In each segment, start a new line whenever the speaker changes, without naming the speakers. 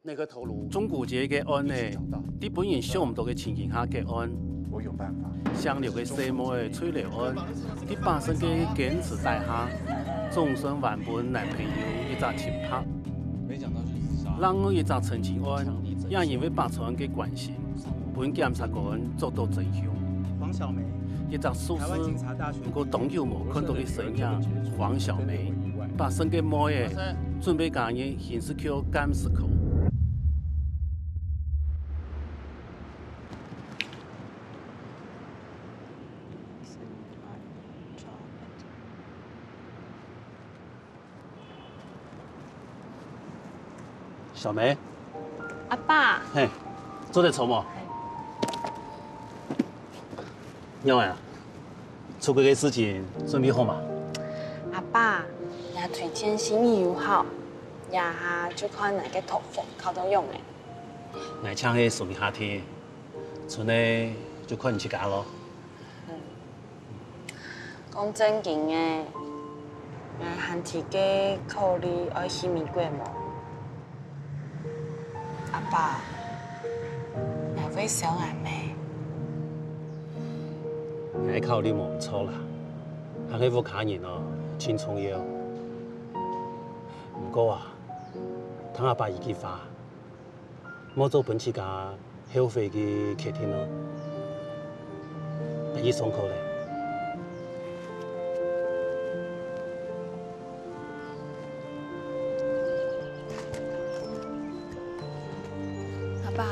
那个头颅，
中古节嘅案呢，你本人想唔到嘅情形下嘅案，
我有办法。
香料嘅細妹嘅催淚案，你發生嘅堅持大廈，終身還本男朋友一隻前拍，
没想到是自杀。
讓我一隻陳情案，也因為百川嘅關心，本檢察官捉到真兇。
黃小梅，
一隻屬
台灣警察大學
如果董有冇看到嘅聲音，黃小梅，把生嘅妹嘅準備家人刑事局監視口。小梅，
阿爸，
嘿，做啲錯冇？因為啊，出軌嘅事情準備好嘛？
阿爸，也推薦心意友好，也下就看哪個頭髮靠到用嘅。
我請去送你下天，剩呢就看你自家咯。
講正經嘅，也限自己考慮愛去美國冇？阿爸，也會想俺咩？
我考慮冇唔錯啦，行起副卡人哦，真重要。不過啊，等阿爸一句話，冇做本自家消費嘅決定咯，第一鬆口咧。
阿爸，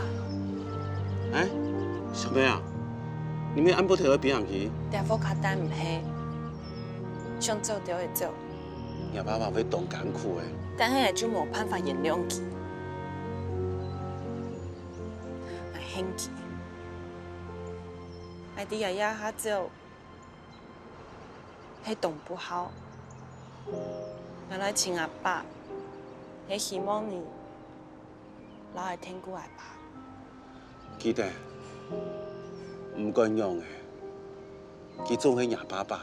哎，小梅啊，你们按部头去边行去？
大夫卡單唔係，想做就會做，
你爸爸會懂艱苦的。
但係就冇辦法原諒佢，我恨佢，我啲爺爺下做係動不好，我來請阿爸，係希望你留嚟聽顧阿爸。
記得唔管用的，佢總係讓爸爸。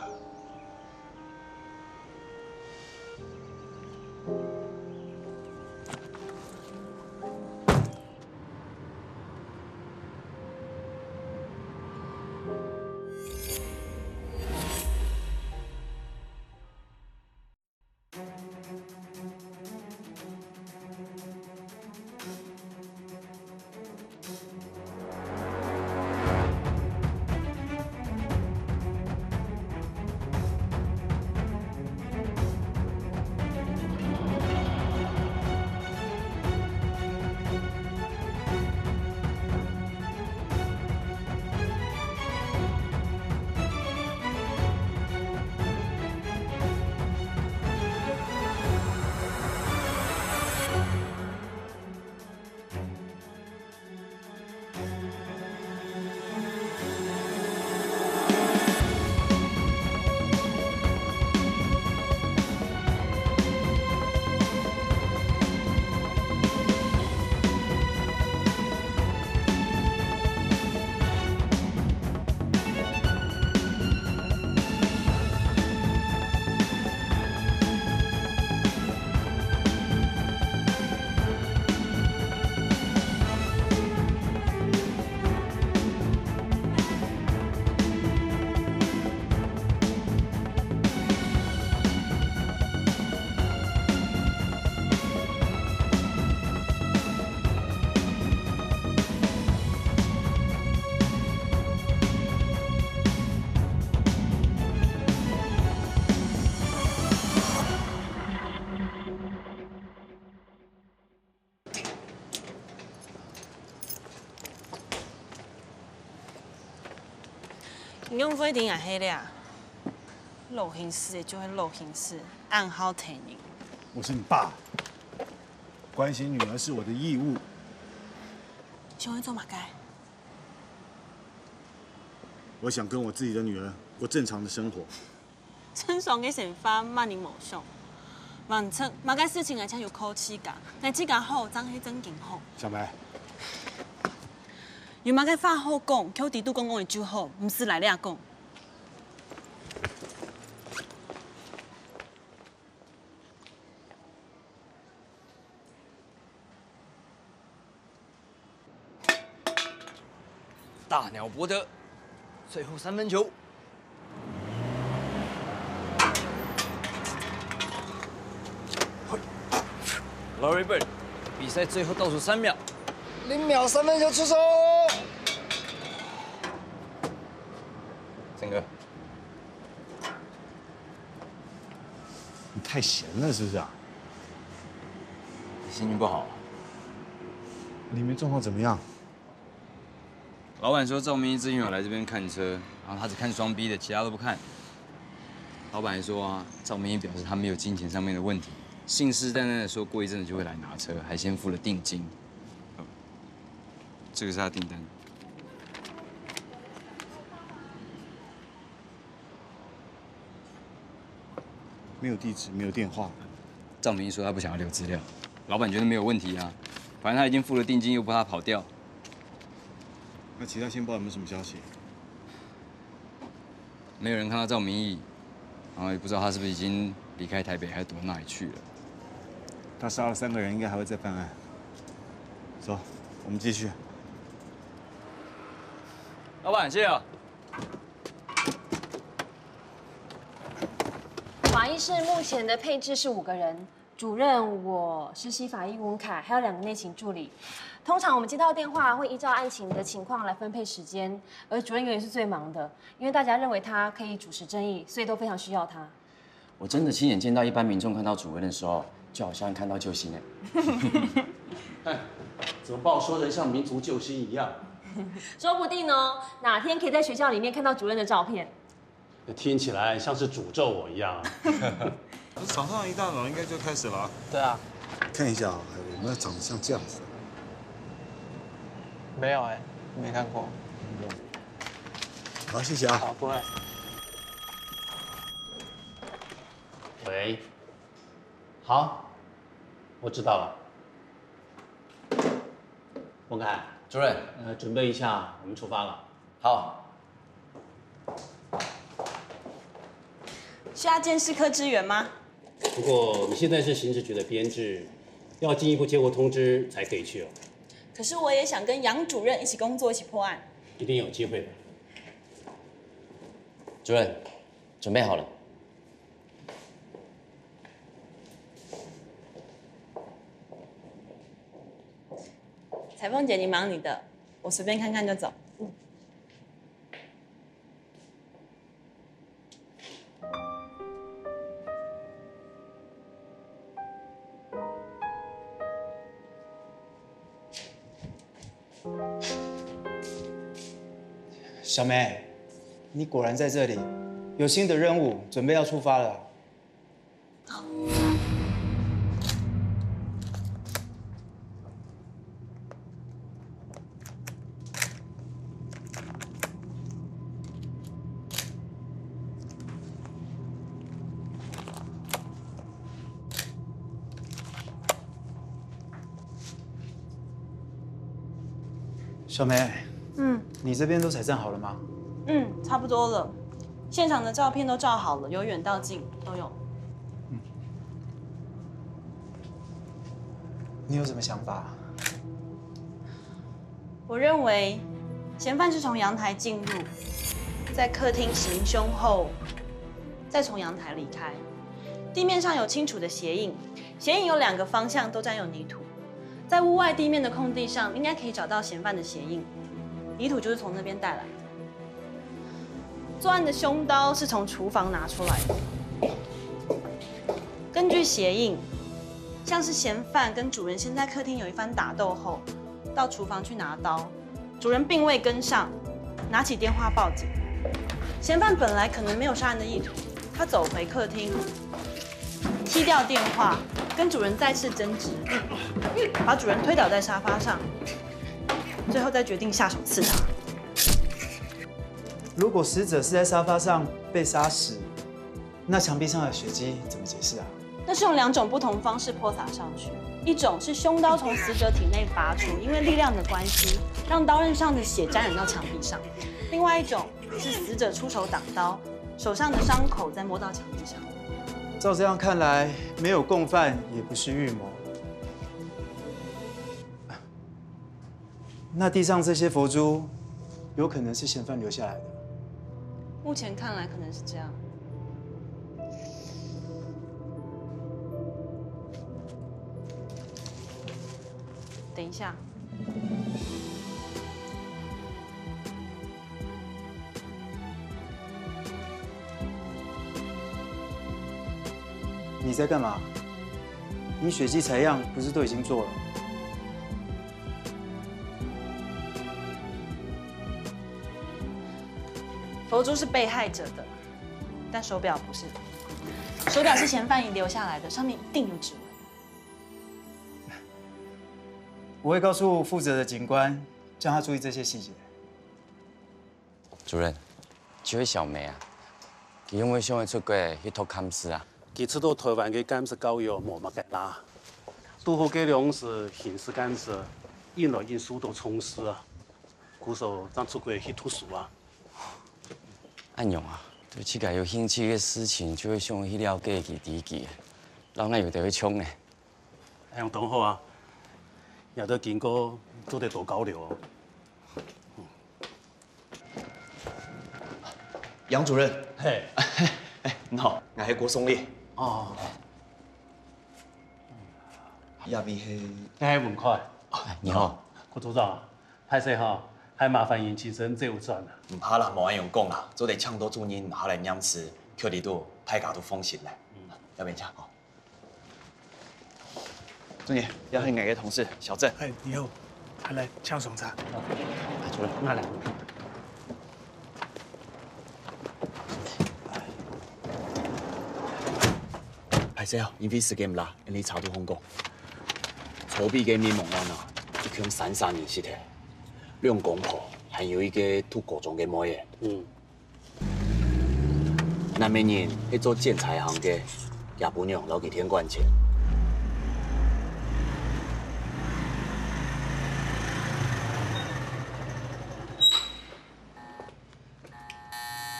你用飞顶也黑了呀，漏刑事就会漏刑事，按好提人。
我是你爸，关心女儿是我的义务。
想去做马该？
我想跟我自己的女儿过正常的生活。
正常嘅成法，万年无想。万出马该事情而且有考试噶，但这个好，真系真劲好。
小梅，
有马该话好讲，口地都讲我就好，唔是来俩讲。
大鸟博德，最后3分球。Larry Bird， 比赛最后倒数3秒，0秒3分球出手。郑哥，
你太闲了是不是啊？
心情不好。
里面状况怎么样？
老板说赵明一之前有来这边看车，然后他只看双 B 的，其他都不看。老板还说啊，赵明一表示他没有金钱上面的问题，信誓旦旦的说过一阵子就会来拿车，还先付了定金。这个是他的订单。
没有地址，没有电话。
赵明一说他不想要留资料，老板觉得没有问题啊，反正他已经付了定金，又不怕他跑掉。
那其他线报有没有什么消息？
没有人看到赵明义，然后也不知道他是不是已经离开台北，还是躲到哪里去了。
他杀了3个人，应该还会再犯案。走，我们继续。
老板，谢谢啊。
法医室目前的配置是5个人，主任、我、实习法医文凯，还有2个内勤助理。通常我们接到电话会依照案情的情况来分配时间，而主任永远是最忙的，因为大家认为他可以主持正义，所以都非常需要他。
我真的亲眼见到一般民众看到主任的时候，就好像看到救星
哎，怎么把我说成像民族救星一样？
说不定哦，哪天可以在学校里面看到主任的照片。
听起来像是诅咒我一样啊！
早上一大早应该就开始了。
对啊，
看一下啊，有没有长得像这样子？
没有哎，没看过。
好，谢谢啊。
好，不会。
喂，好，我知道了。文凯，
主任，
准备一下，我们出发了。
好。
需要鉴识科支援吗？
不过你现在是刑事局的编制，要进一步接获通知才可以去哦。
可是我也想跟杨主任一起工作，一起破案。
一定有机会的。
主任，准备好了。
彩凤姐，你忙你的，我随便看看就走。
小梅，你果然在这里，有新的任务，准备要出发了。小梅，你这边都采证好了吗？
差不多了。现场的照片都照好了，由远到近都有。
你有什么想法？
我认为，嫌犯是从阳台进入，在客厅行凶后，再从阳台离开。地面上有清楚的鞋印，鞋印有2个方向都沾有泥土。在屋外地面的空地上，应该可以找到嫌犯的鞋印，泥土就是从那边带来的。作案的凶刀是从厨房拿出来的。根据鞋印，像是嫌犯跟主人先在客厅有一番打斗后，到厨房去拿刀，主人并未跟上，拿起电话报警。嫌犯本来可能没有杀人的意图，他走回客厅，踢掉电话，跟主人再次争执，把主人推倒在沙发上，最后再决定下手刺他。
如果死者是在沙发上被杀死，那墙壁上的血迹怎么解释啊？
那是用2种不同方式泼洒上去，一种是凶刀从死者体内拔出，因为力量的关系，让刀刃上的血沾染到墙壁上；另外一种是死者出手挡刀，手上的伤口再摸到墙壁上。
照这样看来，没有共犯，也不是预谋。那地上这些佛珠，有可能是嫌犯留下来的。
目前看来可能是这样。等一下，
你在干嘛？你血迹采样不是都已经做了？
佛珠是被害者的，但手表不是。手表是嫌犯遗留下来的，上面一定有指纹。
我会告诉负责的警官，叫他注意这些细节。
主任，这位小梅啊，佢因为想要出国去托监视啊。
佢出到台湾嘅监视教育冇乜嘅啦，拄好嗰兩是刑事監視，印來印書都充實啊，故手讓出國去讀書啊。
按用啊，對這個有興趣嘅事情，就會想去了解佢知己，老奶又得去衝呢。
按用同好啊，有得見過都得多交流哦。
杨主任，
嘿，
你好，我係郭松烈。
哦，
下邊係
係文凱。
你好，
郭組長，歹勢嚇，係麻煩嚴先生借我轉啊。
唔怕啦，冇人用講啦，做地搶多主人，下來飲食，佢哋都大家都放心咧。有邊請哦。主任，又係我嘅同事小鄭。
哎，你好，來搶送茶。
主任，那來。
係時候，因為時間唔啦，你查到控告。錯別嘅滅門案啊，一共33年屍體，2公婆，還有一個吐果種嘅妹嘅。那名人係做建材行嘅，也不娘攞幾天關錢。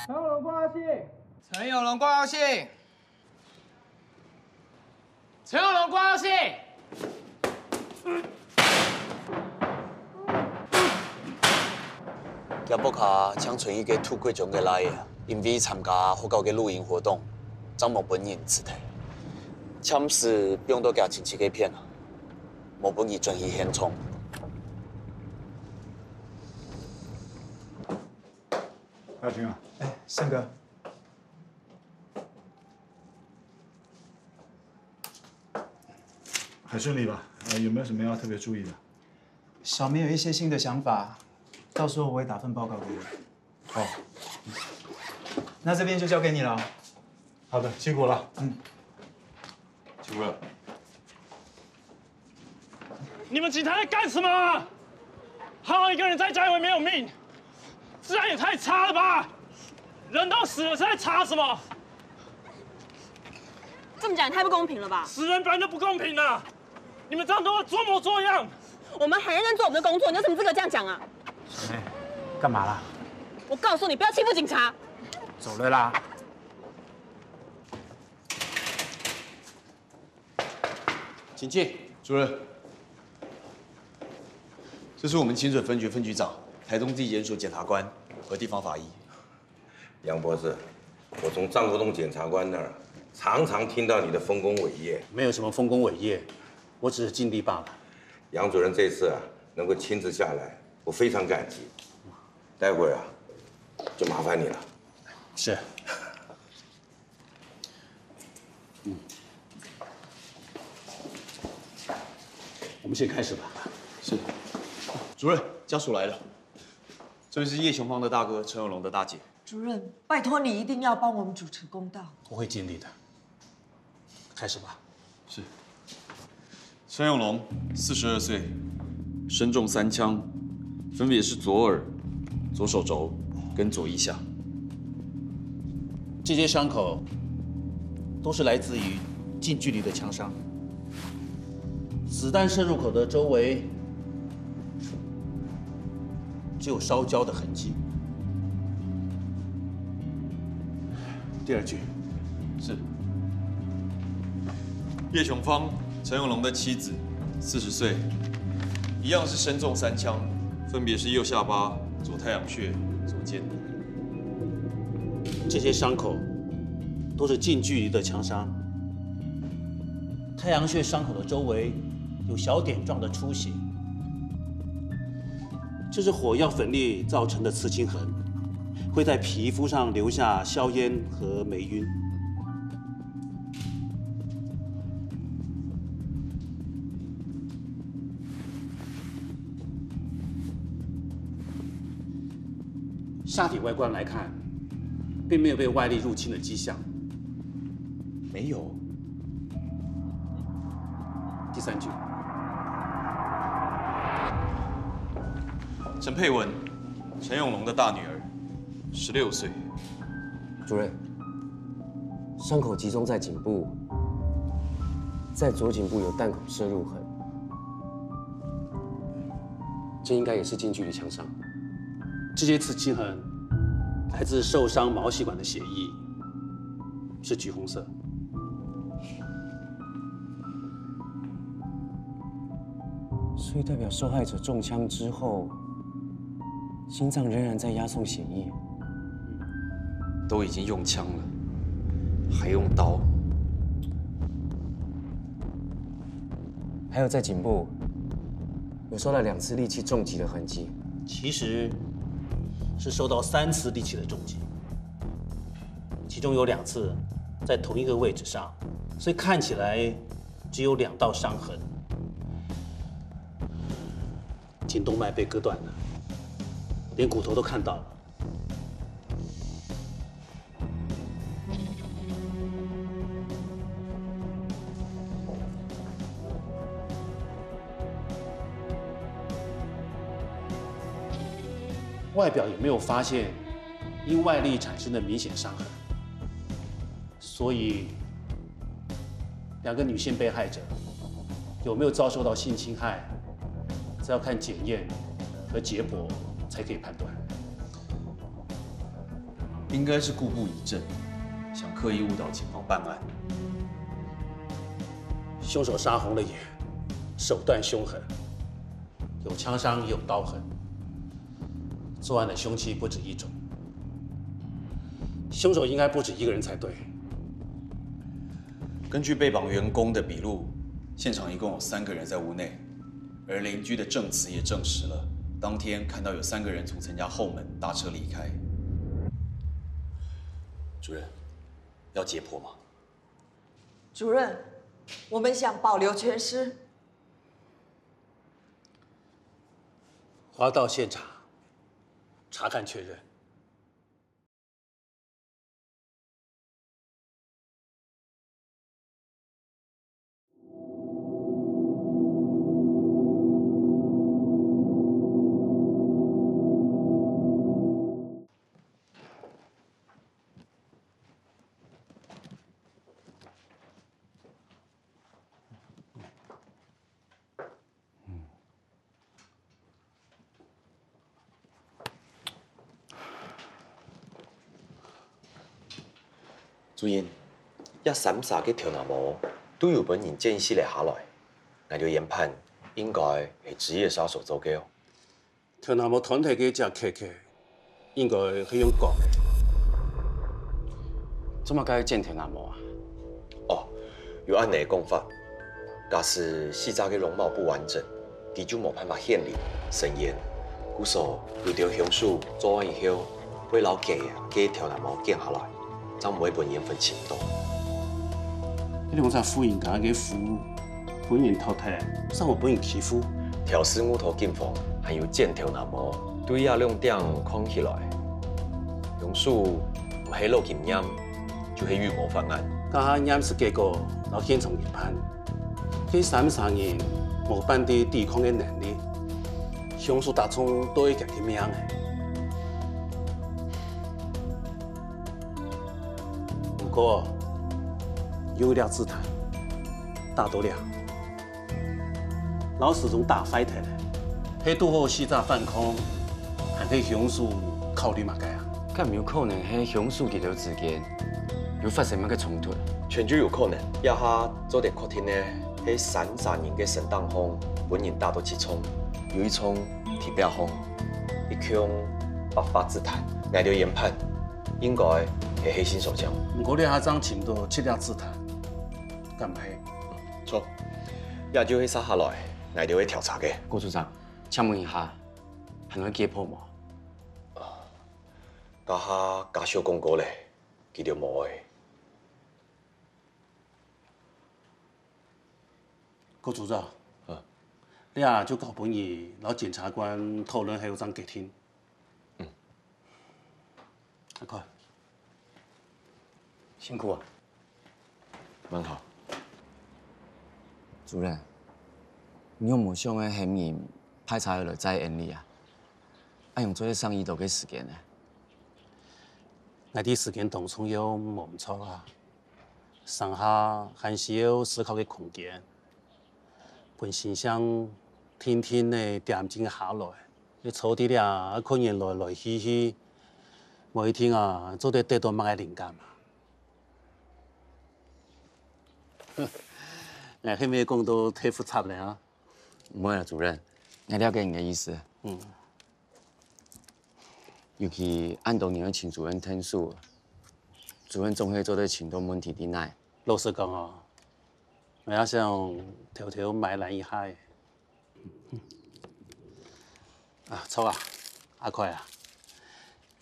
陈有龙挂号信，
陈有龙挂号信，
陈有龙挂号信。
吉卜卡搶存一個吐果種嘅來嘅，因為參加學校嘅露營活動，張某本人屍體，槍時不用到家親戚嘅騙啊，某本人轉移現場。
大軍啊！
哎，勝哥，
還順利吧？有沒有什麼要特別注意的？
小梅有一些新的想法，到時候我會打份報告給你。
好，
那這邊就交給你了。
好的，辛苦了。
主任，
你們警察在幹什麼？好一個人在家裡沒有命，治安也太差了吧！人都死了，是在查什麼？
這麼講也太不公平了吧！
死人本來就不公平啊！你們這樣都會裝模作樣。
我們很認真做我們的工作，你有什麼資格這樣講啊？
哎，幹嘛啦？
我告訴你，不要欺負警察。
走了啦。
請進，主任。這是我們清水分局分局長、台東地檢署檢察官和地方法醫。
楊博士，我從張國棟檢察官那兒常常聽到你的豐功偉業。
沒有什麼豐功偉業，我只是盡力罷了。
楊主任這次啊，能夠親自下來，我非常感激。待會兒啊，就麻煩你了。
是。我們先開始吧。
是。主任，家屬來了。這位是葉雄芳的大哥，陳有龍的大姐。
主任，拜託你一定要幫我們主持公道。
我會盡力的。開始吧。
是。陳有龍，42歲，身中3槍，分別是左耳、左手肘跟左腋下。
這些傷口都是來自於近距離的槍傷。子彈射入口的周圍只有燒焦的痕跡。第二句
是。葉雄芳，陳有龍的妻子，40歲，一樣是身中3槍，分別是右下巴、
左太阳穴、左肩。
这些伤口都是近距离的枪伤。太阳穴伤口的周围有小点状的出血，这是火药粉裂造成的刺青痕，会在皮肤上留下硝烟和霉晕。下体外观来看，并没有被外力入侵的迹象。
没有。
第3句，
陈佩文，陈永龙的大女儿，16岁。
主任，伤口集中在颈部，在左颈部有弹孔射入痕，这应该也是近距离枪伤。
这些刺青痕来自受伤毛细管的血液，是橘红色。
所以代表受害者中枪之后，心脏仍然在押送血液。
都已经用枪了，还用刀。
还有在颈部有受到2次利器重击的痕迹。
其实是受到3次利器的重击，其中有2次在同一个位置上，所以看起来只有2道伤痕。颈动脉被割断了，连骨头都看到了。外表也没有发现因外力产生的明显伤痕，所以2个女性被害者有没有遭受到性侵害，这要看检验和解剖才可以判断。
应该是故布疑阵，想刻意误导警方办案。
凶手杀红了眼，手段凶狠，有枪伤也有刀痕。作案的凶器不止1种，凶手应该不止1个人才对。
根据被绑员工的笔录，现场一共有3个人在屋内，而邻居的证词也证实了，当天看到有3个人从陈家后门搭车离开。主任，要解剖吗？
主任，我们想保留全尸。
我要到现场查看确认。
主任，一3杀嘅跳南模都有本人建议死嚟下來，我就研判應該係職業殺手做嘅哦。
跳南模團體嘅只客客，應該係用講嘅。
怎麼解見跳南模啊？
哦，有按你嘅講法，假使死者嘅容貌不完整，佢就冇辦法顯靈神言，故所有條凶手做完以後，會留記嘅跳南模見下來。就唔會本人分錢多。
你用在婦人家嘅婦，本人偷睇，生活本人欺負。
調司烏頭警方還有檢條南模，對亞兩點看起來，凶手唔係落禁驗，就係預謀犯案。
加驗屍結果，老現場研判，佢3人冇半啲抵抗嘅能力，凶手打從都會家己命嘅。不過有一條子彈打到了，老始終打壞體咧，喺拄好死炸反抗，還係凶手考慮嘛解啊？
咁有可能係凶手佇條之間有發生乜個衝突？
全就有可能。一下做啲確定呢，喺3人嘅神當風，本人打到7槍，有1槍提表風，
一腔百发之谈，挨到研判，应该会黑心手枪。
不过你下张请到7粒子弹，敢唔系？
错，亚洲迄杀下来，挨到会调查嘅。
郭组长，请问一下，还能解破吗？
家下家小公告咧，记着无诶。
郭组长，你啊就搞本意，老检察官讨论还有张给听。阿快，
辛苦啊。
蛮好。
主任，你有冇想个嫌疑派查落再严厉啊？按用做啲生意度嘅时间呢？
我啲时间当中要冇唔错啊，上下还是要思考嘅空间。本身想天天呢点静下来，你坐啲俩可能来来去去，每一天啊，做得到乜嘅灵感嘛？哎，后面讲到太复杂了啊。
唔会啦，主任，我了解你的意思。尤其按当年的秦主任陈述，主任总会做对行动问题的内。
老实讲哦，我也想偷偷埋烂一下。啊，错啊，阿快啊，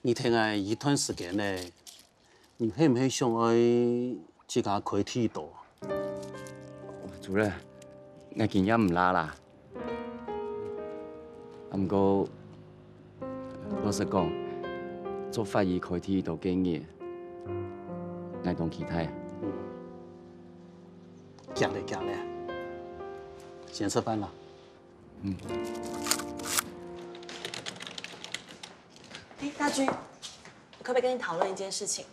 你听下一段时间呢，你会唔会想爱自家开剃刀？
主任，我经验唔拉啦。不过，老实讲，做法医开剃刀建议，我当其他。
讲嘞讲嘞，先吃饭了。
哎，大军，我可不可以跟你讨论一件事情？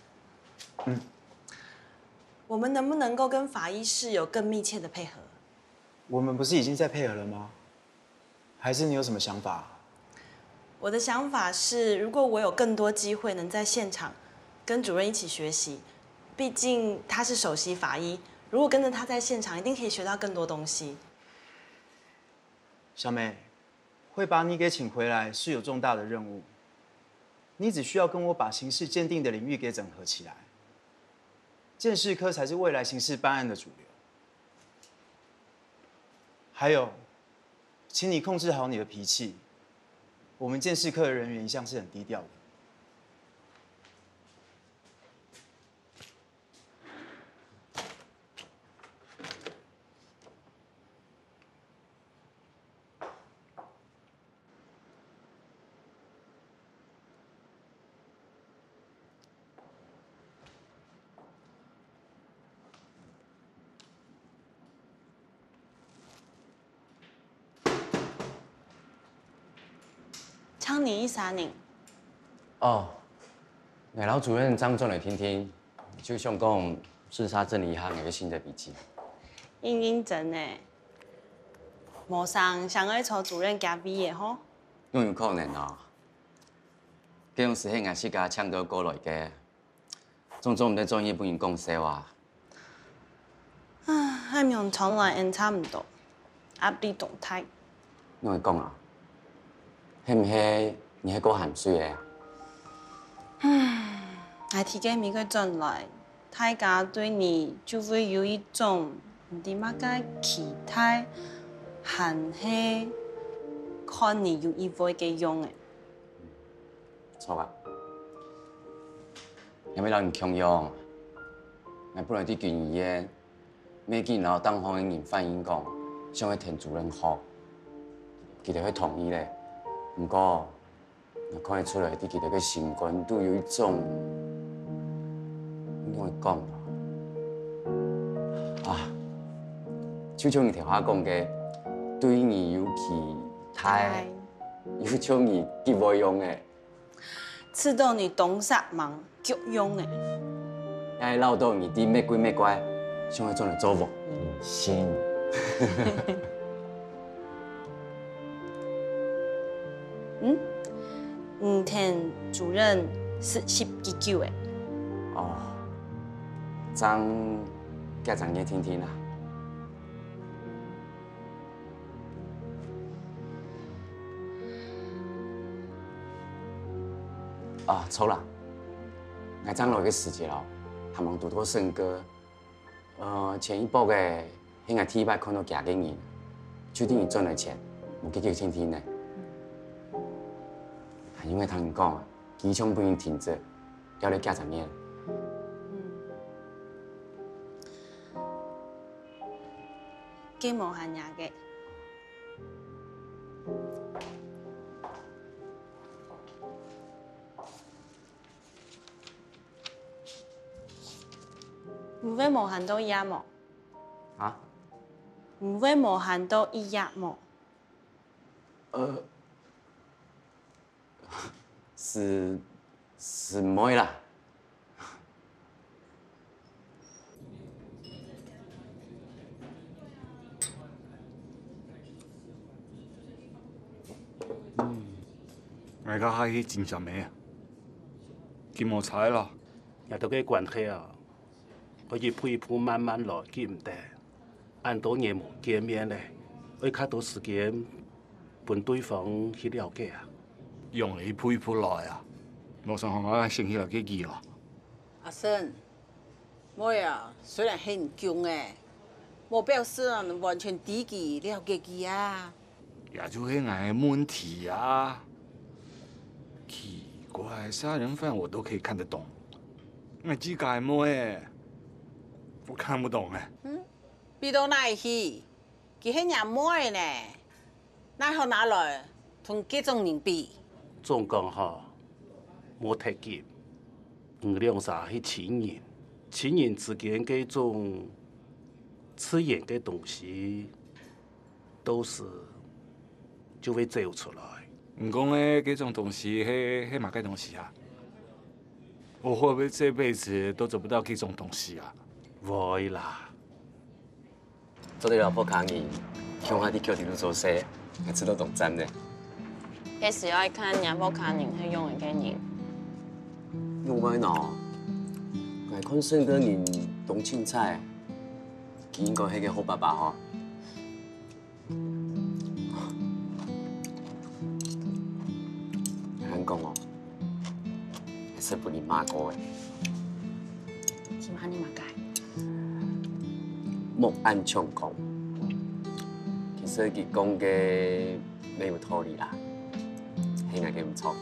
我们能不能够跟法医室有更密切的配合？
我们不是已经在配合了吗？还是你有什么想法？
我的想法是，如果我有更多机会能在现场跟主任一起学习，毕竟他是首席法医，如果跟着他在现场，一定可以学到更多东西。
小美，会把你给请回来是有重大的任务，你只需要跟我把刑事鉴定的领域给整合起来。鉴识科才是未来刑事办案的主流。还有，请你控制好你的脾气。我们鉴识科的人员一向是很低调的。
昌宁13年。
哦，我老主任张总来听听，就想讲自杀整理一下我的新的笔记。
认真呢，无上想要找主任加 V 的吼。
拢有可能哦。这种事情也是甲抢到过来嘅，总唔得专业不用讲说话。
海面从来因差唔多，压力动态。
我会讲啊，迄唔系你迄个含水的？I
T 嘅每个转来，大家对你就会有一种唔知乜嘅期待，还是看你有意味嘅用嘅。
错啊！有咩人强用？我本来伫军医院，每见老当方的人反映讲，想去填主任号，佢哋去同意咧。不过，我看得出来，伫佢哋嘅心肝都有一种，怎会讲啊？就像你头下讲嘅，对你有期待，有种你极无用嘅。
刺到你懂啥忙够用的，
爱闹到你啲咩鬼咩怪，想去做嚟做无心。
听主任是19的。
哦，张家长也听听啦。啊，错啦，我张落个时节咯，还望拄到胜哥，前一步个迄个体摆看到假经营，就等于赚了钱，无继续天天呢。因为听人讲啊，机场不用停着，要你加10年。
幾無限廿嘅。唔會無限都一樣麼？
啊？
唔會無限都一樣麼？
是唔會啦。
大家係真實咩啊？見冇彩咯。
也都嘅關係啊，可以一步慢慢來，記唔得。按多年冇見面咧，會較多時間伴對方去了解啊。
用你一步來啊！冇想學我先起來幾句咯。
阿生，我呀雖然很強誒，冇表示完全知佢了解佢啊。
也就係我問題啊！奇怪，殺人犯我都可以看得懂，我自己冇誒，我看不懂誒。
比到哪去？佢係人妹呢，哪好哪來同幾種人比？
總講吼，冇太急，兩啥係情人之間嗰種刺眼嘅東西，都是就會走出來。
唔講咧，嗰種東西係乜嘅東西啊？我會不會這輩子都做不到嗰種東西啊？
會啦。
做你老婆抗議，向下啲叫條路做事，我知道懂真嘅。
幾時愛看人不看人係用嘅人？
用開喏，我看勝哥人懂青菜，佢應該係個好爸爸嗬。香港哦，係識幫你媽過嘅。
點解你媽解？
莫按唱講，其實佢講嘅沒有道理啦，係我嘅唔錯。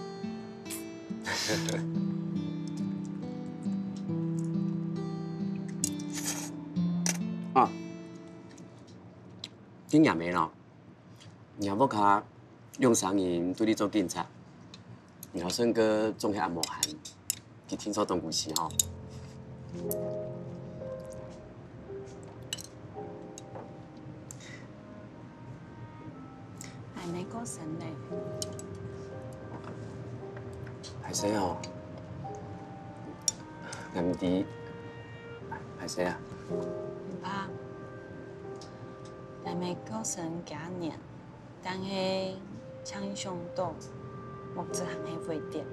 啊，今日沒咯，然後佢用上人對你做警察，然後勝哥仲係阿無限，佢聽說段故事吼。
係咪歌神嚟？
係誰哦？暗啲係誰啊？
唔怕，係咪歌神幾年？但係槍上刀，目子行係會點。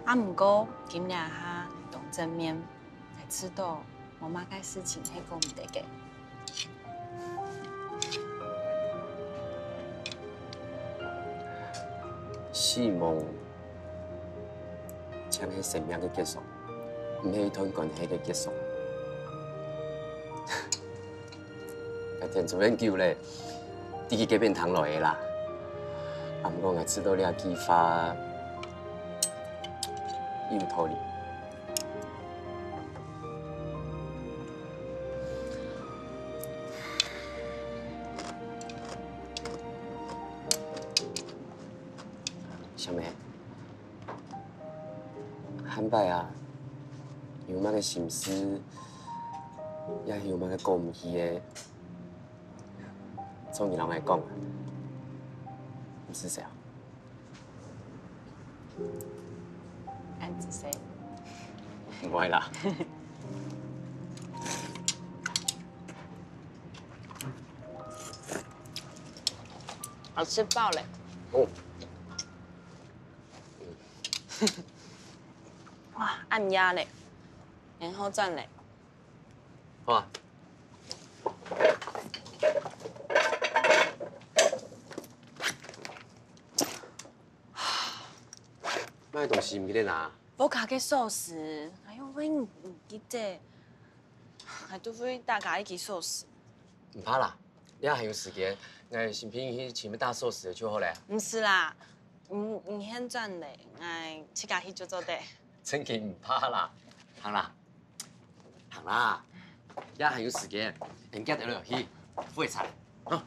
啊，唔過今日下懂正面，才知道我媽嘅事情係講唔得嘅。
死亡才係生命嘅結束，唔係同關係嘅結束。個田主任叫咧，自己嗰邊談落嘅啦。啊，不過我知道你嘅計劃有道理。小梅，坦白啊，有乜嘅心思，也有乜嘅過唔去嘅，總要人來講，唔是這樣。
安子誰？
唔會啦。
我吃飽了。
哦。
哇，按壓嘞，然後轉嘞。
好啊。
卖东西唔记得拿。
我卡嘅寿司，哎呦，我唔记得，还除非大家一起寿司。
唔怕啦，你还有时间，我先便去前面打寿司就好了。
唔是啦，唔现赚嘞，我去家去做做的。
真嘅唔怕啦，行啦，行啦，你还有时间，人家得落去，会菜啊。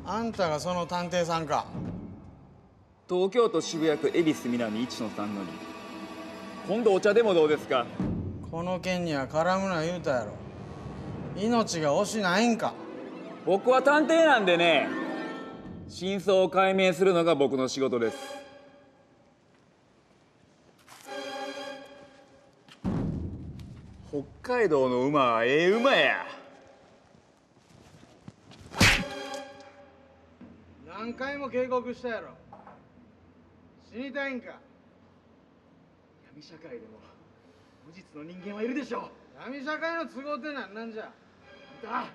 あんたがその探偵さんか。
東京都渋谷区恵比寿南1の3の2。今度お茶でもどうですか。
この件には絡むな言うたやろ。命が惜しないんか。
僕は探偵なんでね。真相を解明するのが僕の仕事です。北海道の馬はええ馬や。
何回も警告したやろ。死にたいんか。
闇社会でも無実の人間はいるでしょう。
闇社会の都合って何なんじゃ。
あんた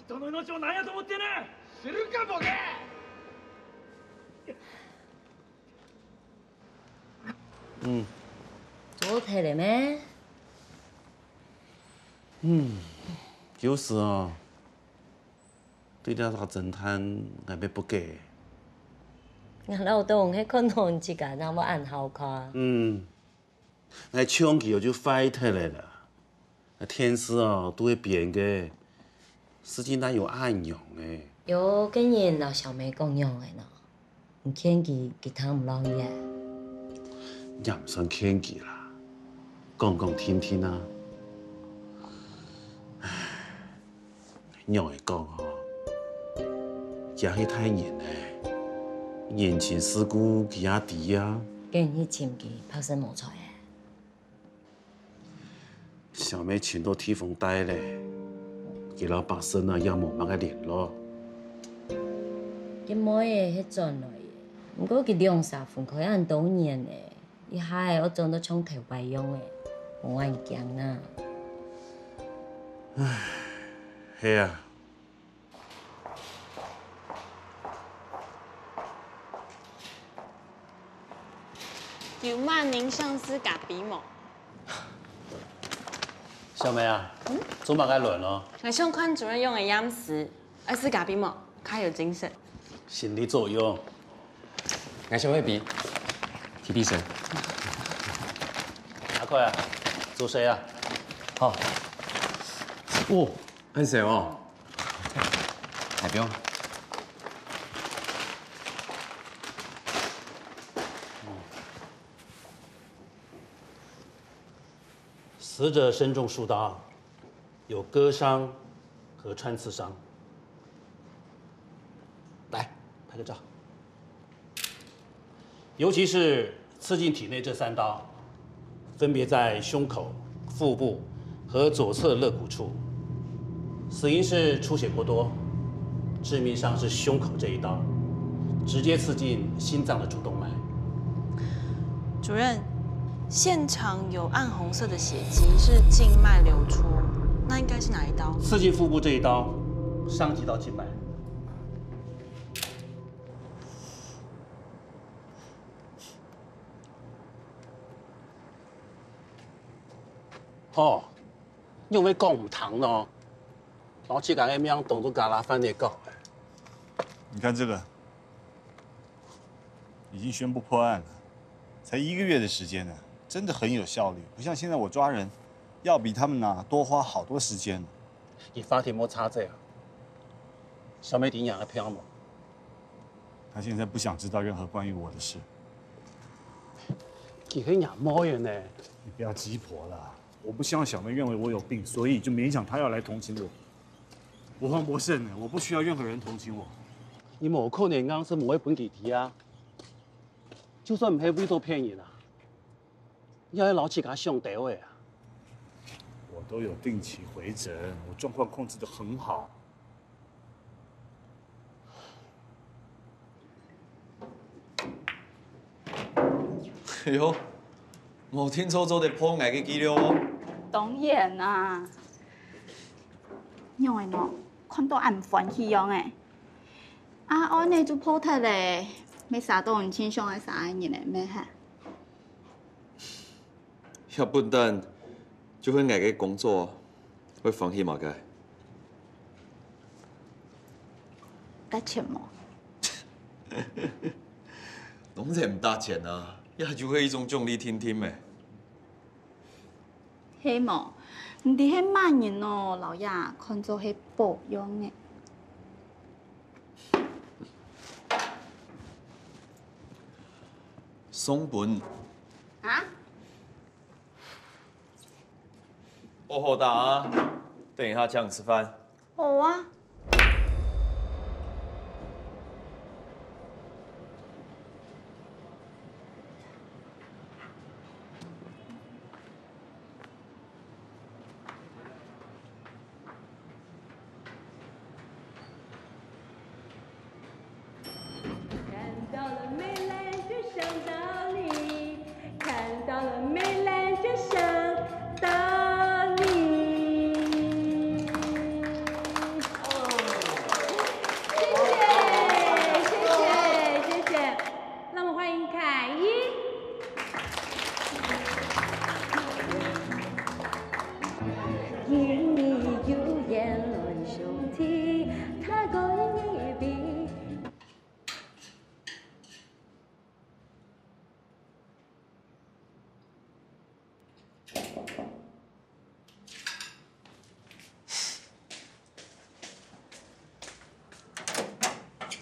人の命を何やと思ってんねん。
知るかボケ。
昨天了没？
就是哦，对了，那个侦探还没不给。
我老董迄可能一个人要按好看。
那枪击就 fight 来了，那天师哦都会变的，实际那有暗用的。
有跟人老小妹共用的呢，唔欠佢其他唔老嘢。
也唔算欠记啦，讲讲听听啊。唉，让会讲哦，也是太严嘞，人情世故佢也低啊。
跟人去前期拍生冇错嘅。
小妹钱都提封带嘞，佢老百姓啊也冇乜嘅联络。
佢妹嘅迄陣來嘅，不過佢2-3分佢很多年嘅，伊下我裝到衝頭白用嘅，我很驚啊。
唉，係啊。
有万宁上司嘎比某。
小梅啊，总把该轮了。
我向宽主任用的样词，而是嘎比某，他有精神。
心理作用。
我想会比提笔神。
阿快啊，做谁啊？
好。哦，很谁哦？代表。
死者身中数刀，有割伤和穿刺伤。来，拍个照。尤其是刺进体内这3刀，分别在胸口、腹部和左侧肋骨处。死因是出血过多，致命伤是胸口这一刀，直接刺进心脏的主动脉。
主任。现场有暗红色的血迹，是静脉流出，那应该是哪一刀？
刺进腹部这一刀，伤及到静脉。哦，因为讲唔通咯，然后这个咁样动作加拉翻嚟讲。
你看这个，已经宣布破案了，才1个月的时间呢。真的很有效率，不像现在我抓人，要比他们多花好多时间。
你法庭冇差这啊？小美点养的票吗？
他现在不想知道任何关于我的事。
你可以养猫人呢？
你不要鸡婆了，我不希望小梅认为我有病，所以就勉强她要来同情我。我黄博胜呢，我不需要任何人同情我。
你冇可能啱是冇一本几题啊？就算唔係为咗骗人啊？要老起给他上地位啊！
我都有定期回诊，我状况控制得很好。
哎呦，冇听错做的破案嘅记录哦。
當然啊，因為我看到俺唔歡喜樣誒，啊，安尼就普特嘞，要杀到人亲像的杀人的咩哈？
要笨蛋就会挨个工作，会放弃嘛个？
搭钱么？
拢是唔搭钱啊，也就会一种奖励听听咩。
嘿么，唔伫迄慢人哦，老爷看做迄保养的。
松本。
啊？
我好大啊，等一下请你吃饭。
好啊。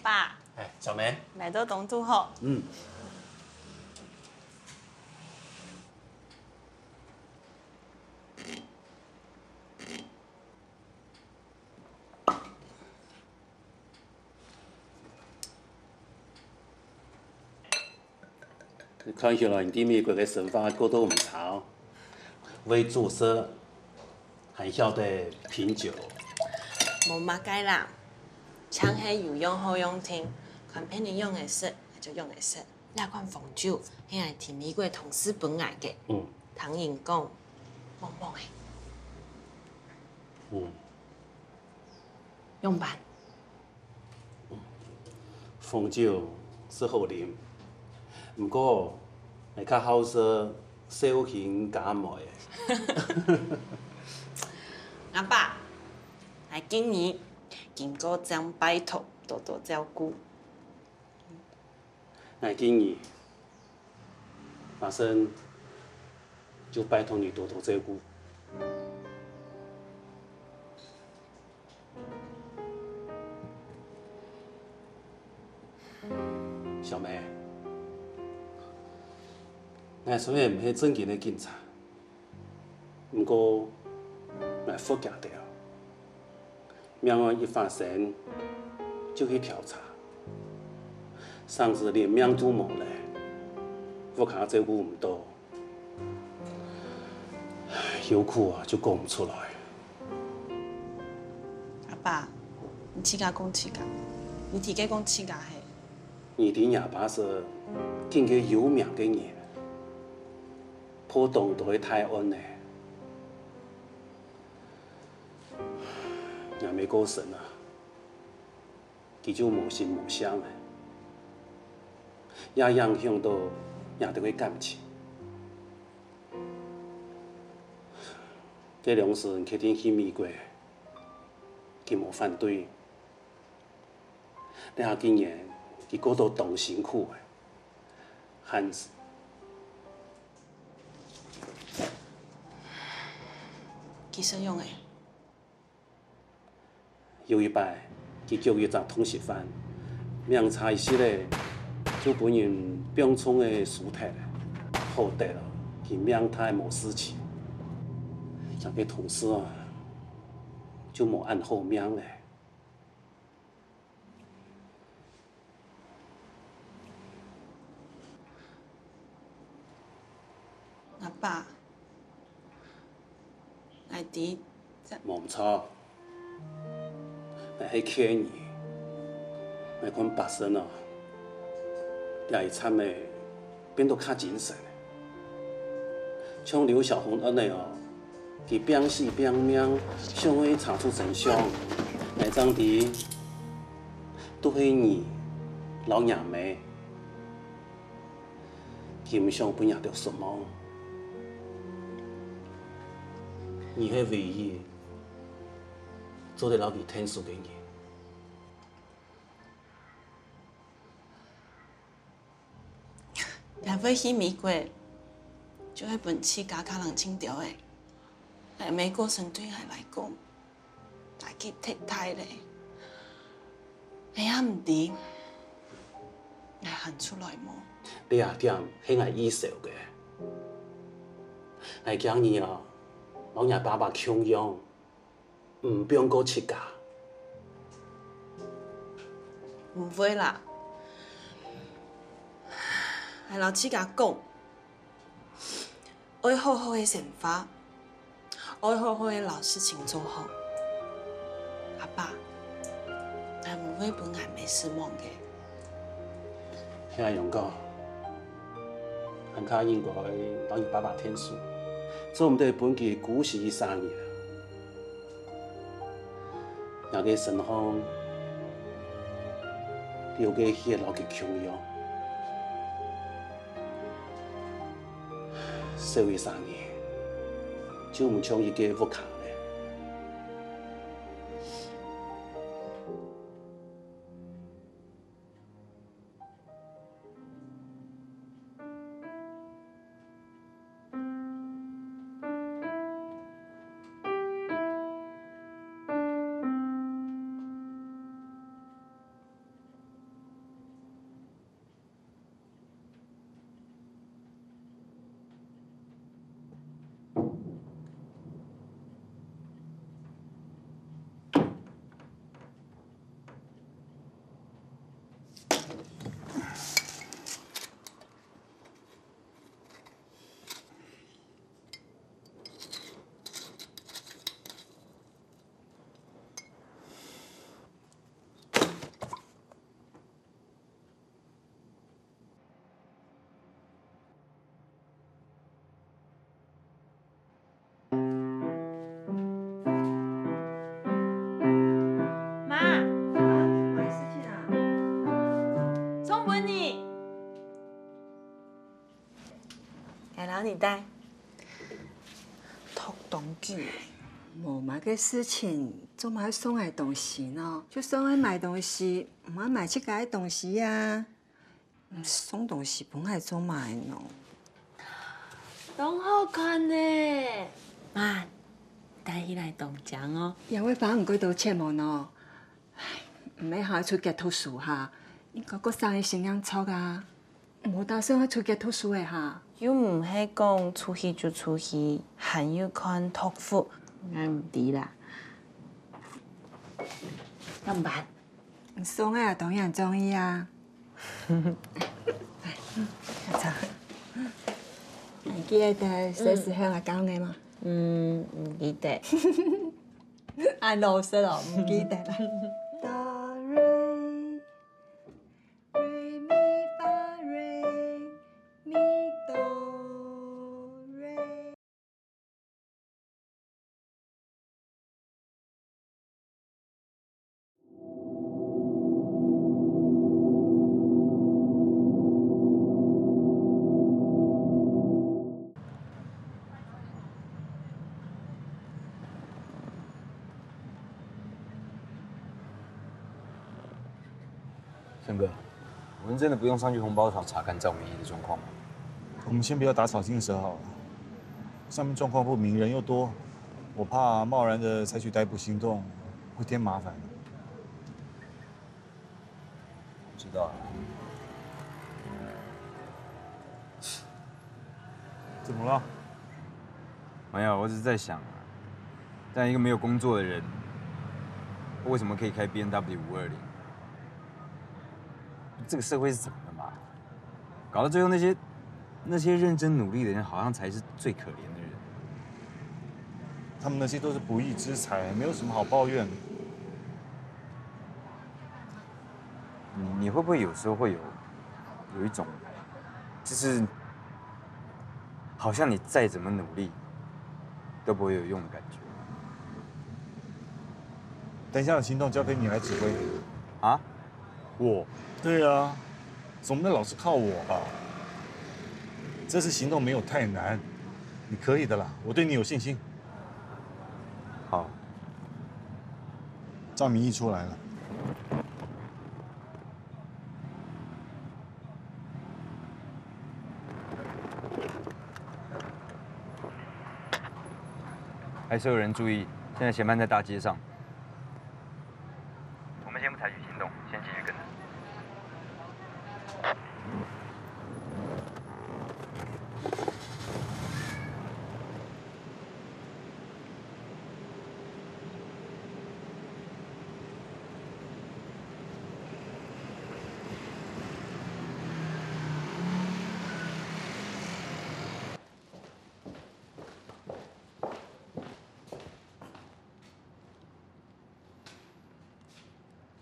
爸，
小梅，
来到东都后，
看起来你美国的生活过都唔差，会做事，还晓得品酒。
无嘛该啦，枪黑有用好用听，看骗你用的色就用的色。那款红酒，迄个甜美国同事本来嘅，唐寅讲，懵懵的，用办。
红酒是好啉，不过会较好说小型加梅的。
阿爸，来今年经过将拜托多多照顾。
那今年马上就拜托你多多照顾。小梅，我虽然唔是正经的警察，不过我福建调，命案一发生就去调查，上次连命都冇咧，我看照顾唔到，有苦啊就讲唔出来。
阿爸，你自家讲自家，你自己讲自家嘿。
你的哑巴是见个有名的人，普通都会台湾的，也没过神啊，佢就无心无想的，也影响到也得个感情。这两时决定去美国，佢无反对，但下今年。伊嗰度动辛苦的，汉子。
几实用的。
有一摆，佢叫伊做通缉犯，命差一时咧，就本人兵冲的尸体咧，好得了，佢命太无事情，像个同事啊，就无按好命咧。
阿爸，爱弟，
冇错，系客人，那款白身哦，也会惨的，变到较精神。像刘小红安尼哦，佢拼死拼命，想要查出真相，来张伫都是你老娘们，金上本也着什么？你是唯一做得了你天数的人。
两位去美国，就迄本书加较人清调的，在美国生对我来讲，大吉太太咧，哎呀唔对，我喊出来么？
你也点迄个意思嘅，我讲你啊，老娘爸爸穷养，唔变过出家。
唔会啦。系老师甲讲，爱好好的生活，爱好好的老事情做好。阿爸，我唔会本来没失望嘅。
听杨哥，俺家应该当你爸爸天数，做唔得本期古时3年，那个身方留给迄个老嘅穷养。社会3年，就唔像一个不康咧。
你带
托东具，无买个事情，总买送来东西呢。就送来买东西，唔爱买去改东西呀。送东西本来总买喏。
拢好看呢，妈，带起来动奖哦。
两位爸唔该道歉无喏。唔免下出街读书哈，应该搁送个新娘草啊。无打算去出街读书的哈。
又唔系讲出去就出去，还要看托付，
俺唔知啦。咁办？
送啊，当然中意啊。阿你记得谁是向我讲的吗？
唔记得。
俺老实咯，唔记得啦。
胜哥，我们真的不用上去红包厂查看赵明义的状况吗？
我们先不要打草惊蛇好了。上面状况不明，人又多，我怕贸然的采取逮捕行动，会添麻烦。
知道了。
怎么了？
没有，我只是在想，但一个没有工作的人，为什么可以开 BMW 520？这个社会是怎么了嘛？搞到最后，那些认真努力的人，好像才是最可怜的人。
他们那些都是不义之财，没有什么好抱怨的。
你会不会有时候会有一种，就是好像你再怎么努力都不会有用的感觉？
等一下的行动交给你来指挥。
啊？
我？对啊，总不能老是靠我吧？这次行动没有太难，你可以的啦，我对你有信心。好，赵明义出来了。
还是有人注意，现在嫌犯在大街上。我们先不采取行动，先继续跟着。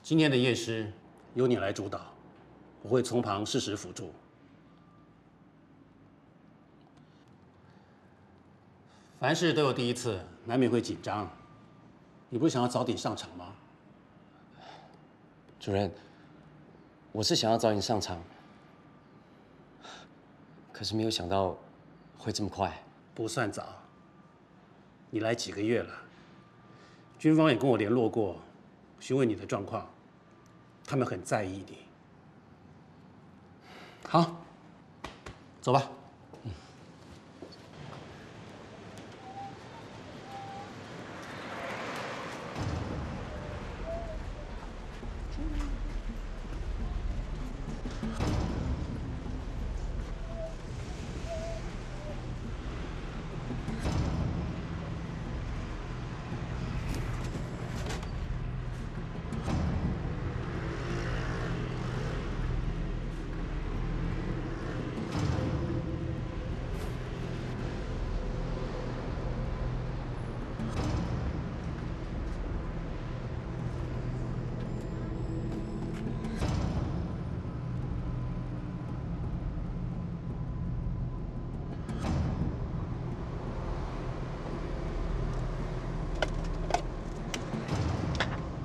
今天的验尸由你来主导，我会从旁适时辅助。凡事都有第一次，难免会紧张。你不是想要早点上场吗？
主任，我是想要早点上场，可是没有想到会这么快。
不算早，你来几个月了，军方也跟我联络过，询问你的状况。他们很在意你。好，走吧。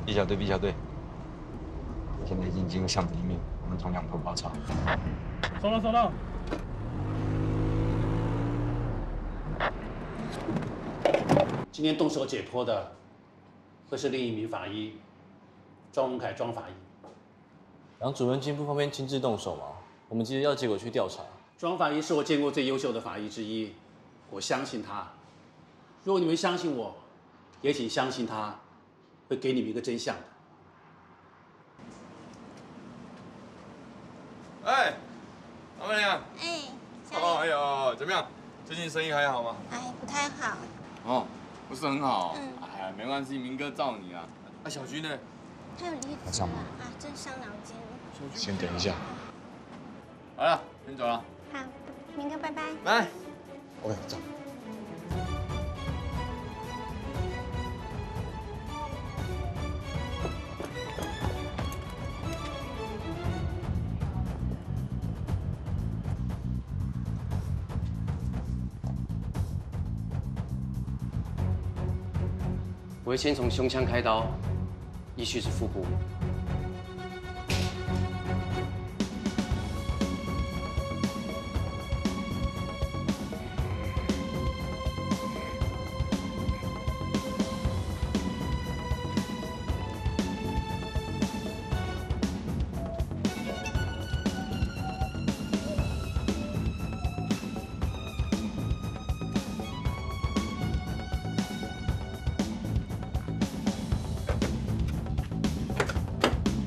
B 小队，B 小队，现在已经进入巷子里面，我们从两头包抄。
收到，收到。
今天动手解剖的会是另一名法医庄文凯，庄法医。
杨主任今天不方便亲自动手吗？我们急着要结果去调查。
庄法医是我见过最优秀的法医之一，我相信他。如果你们相信我，也请相信他会给你们一个真相的。
哎，老板娘。
哎。
哦，哎呦，怎么样？最近生意还好吗？
哎，不太好。
哦，不是很好。
嗯。
哎呀，没关系，明哥罩你啊。那小军呢？
他有离职了啊，正伤脑筋。
先等一下。
好了，先走了。
好，明哥拜拜。
拜。
OK，走。
我会先从胸腔开刀，依序是腹部。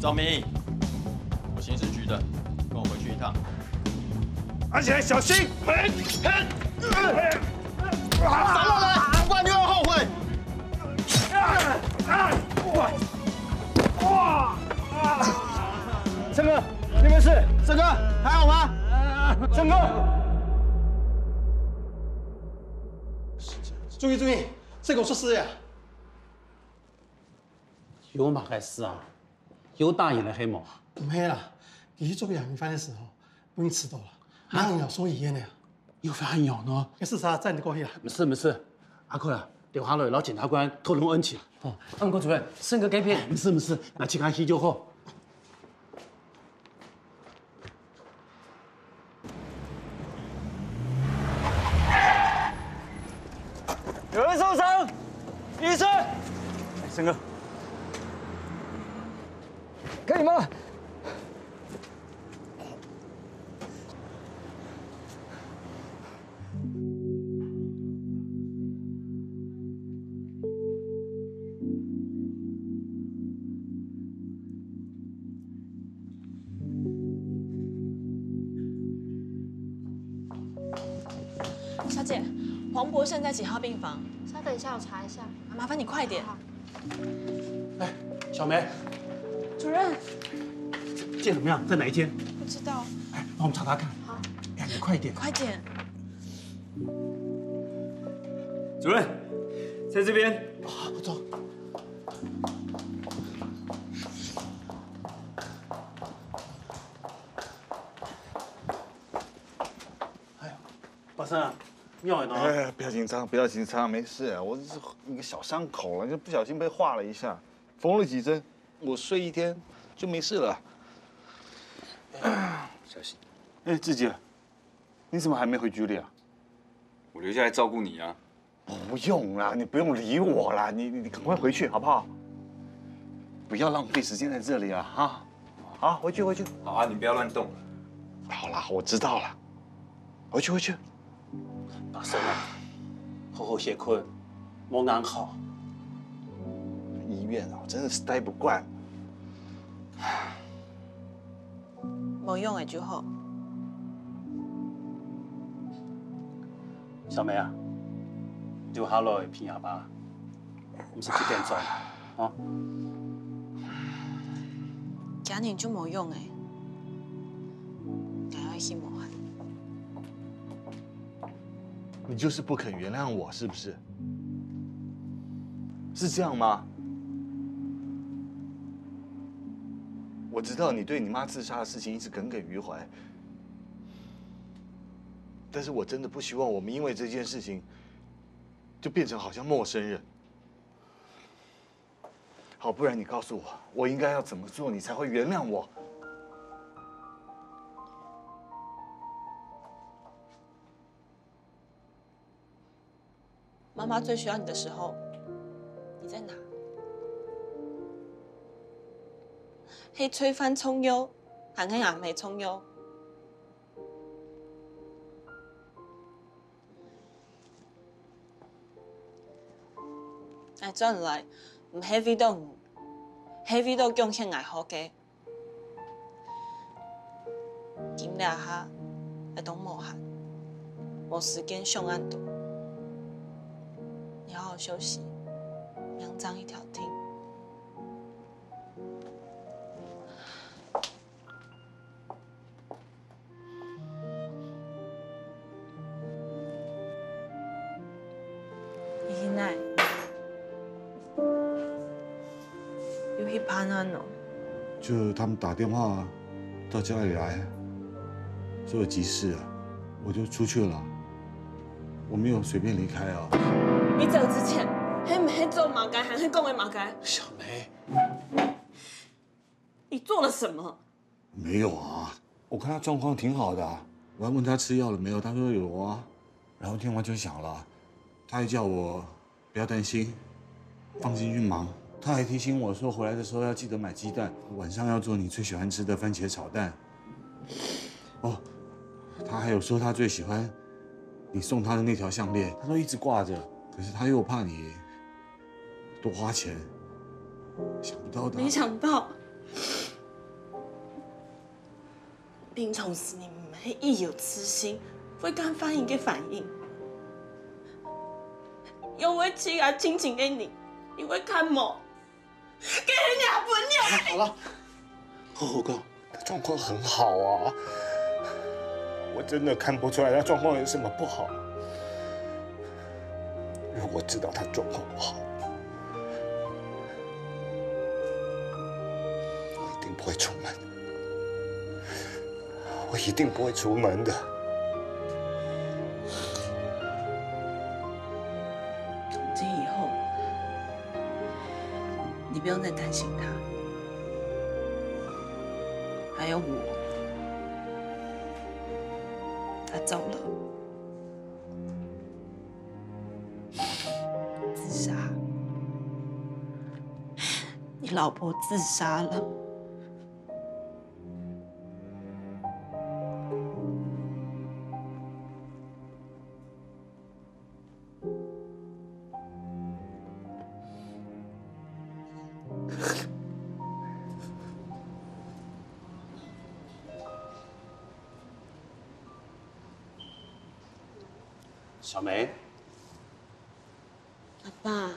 赵明，我刑事局的，跟我回去一趟。
安起来，小心！
少了人，不然你会后悔。
陈哥，你没事？陈哥还好吗？陈哥，
注意注意，这个出事呀！有马盖斯啊！有大眼的黑毛，
唔係啦，佢做陽犯嘅時候，不容易遲到了，馬上要收遺言了。
有犯案有呢？
嘅事啥載你過去啦？
沒事，阿坤啊，電話來，老檢察官透露恩情。
哦，安國主任，勝個幾片？
沒事，那請佢去就好。
有人受伤，医生。
森哥，
可以吗？
小姐，黄博胜在几号病房？
稍等一下，我查一下。
麻烦你快点。
哎，小梅，
主任，
见怎么样？在哪一间？
不知道。
哎，帮我们查查看。
好。
哎，你快一点。
快点。
主任，在这边。
好，走。宝生啊，尿呢？
哎，不要紧张，不要紧张，没事，我只是一个小伤口了，就不小心被划了一下，缝了几针，我睡一天就没事了。
小心。
哎，志杰，你怎么还没回局里啊？
我留下来照顾你啊。
不用啦，你不用理我啦，你赶快回去好不好？不要浪费时间在这里啊！哈，好，回去。
好啊，你不要乱动。
好啦，我知道了，回去。
宝生啊，好好歇困，莫安好。
医院啊，我真的是待不惯。
没用的就好。
小梅啊，留下来片下吧，唔是7点钟，啊。
今年就没用诶，赶快去磨汗。
你就是不肯原谅我，是不是？是这样吗？我知道你对你妈自杀的事情一直耿耿于怀，但是我真的不希望我们因为这件事情就变成好像陌生人。好，不然你告诉我，我应该要怎么做，你才会原谅我？
妈妈最需要你的时候，你在哪？黑吹翻葱油，喊黑阿妹葱油。哎，转来，唔黑 V 到唔黑 V 到贡献爱好嘅，今俩下会当无限，无时间上岸度。你好好休息，两张一条听。姨奶，有去攀安哦？
就他们打电话到家里来，说有急事啊，我就出去了。我没有随便离开啊。
你走之前，黑唔黑做马该，还是讲的马该？
小梅，
你做了什么？
没有啊，我看他状况挺好的，我还问他吃药了没有，他说有啊。然后电话就响了，他还叫我不要担心，放心去忙。他还提醒我说回来的时候要记得买鸡蛋，晚上要做你最喜欢吃的番茄炒蛋。哦，他还有说他最喜欢你送他的那条项链，他都一直挂着。可是他又怕你多花钱，想不到的。
没想到，病从时你唔系一有痴心，会跟反应嘅反应，又会起来亲情给你，你会看冇？给人家朋友。
好了，好好讲，
他状况很好啊，我真的看不出来他状况有什么不好。如果知道他状况不好，我一定不会出门。我一定不会出门的。
从今以后，你不用再担心他，还有我。他走了。你老婆自杀了。
小梅，
阿爸，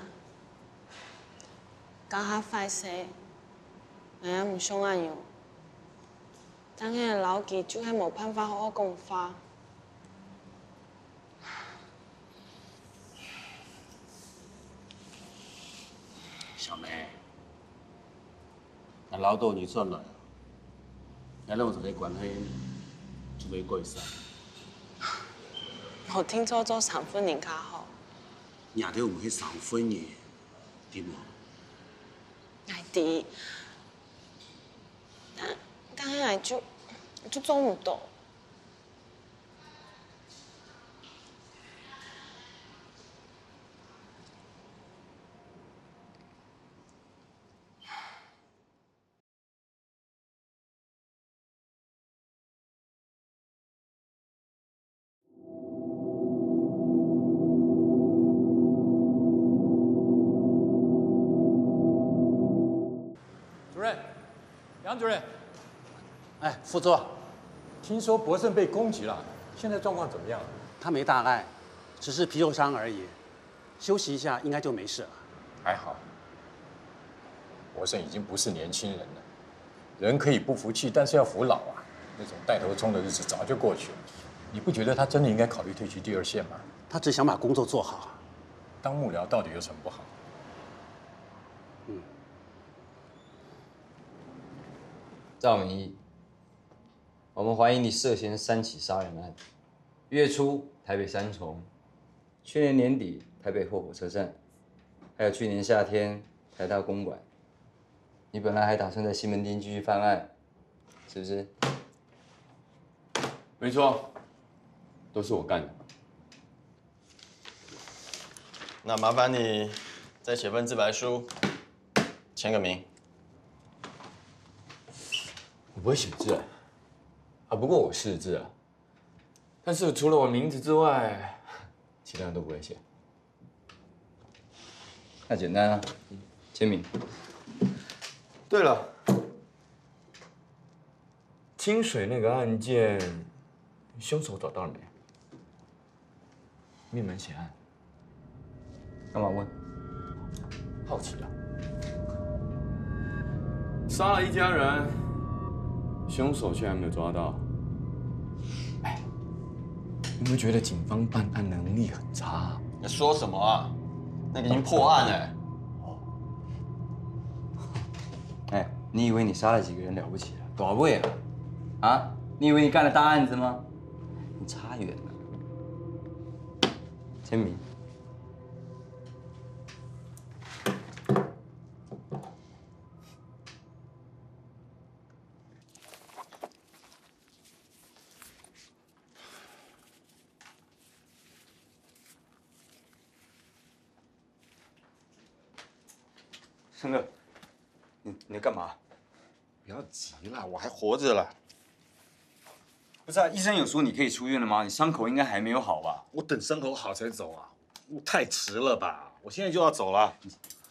家下快死，我也唔想安样。等迄个老记就系冇办法好好讲话。
小梅，那老豆你转来，那让我这个关系就会改善。
我听说做3分年较好。
也得有去3分嘅，对无？
爱弟，但迄个就做唔到。
主任，杨主任，
哎，副座，
听说博胜被攻击了，现在状况怎么样？
他没大碍，只是皮肉伤而已，休息一下应该就没事了。
还好，博胜已经不是年轻人了，人可以不服气，但是要服老啊。那种带头冲的日子早就过去了。你不觉得他真的应该考虑退居第2线吗？
他只想把工作做好。
当幕僚到底有什么不好？
赵明义，我们怀疑你涉嫌3起杀人案。月初台北三重，去年年底台北后火车站，还有去年夏天台大公馆。你本来还打算在西门町继续犯案，是不是？
没错，都是我干的。
那麻烦你再写份自白书，签个名。
我不会写字啊，不过我识字啊，但是除了我名字之外，其他人都不会写。
那简单啊，签名。
对了，清水那个案件，凶手找到了没？灭门血案。
干嘛问？
好奇啊。杀了一家人，凶手却还没有抓到。哎，有没有觉得警方办案能力很差？
你说什么啊？那个已经破案了。
哎，你以为你杀了几个人了不起啊？多位啊？啊？你以为你干了大案子吗？你差远了。签名。
生哥，你在干嘛？不要急了，我还活着了。
不是啊，医生有说你可以出院了吗？你伤口应该还没有好吧？
我等伤口好才走啊，太迟了吧？我现在就要走了。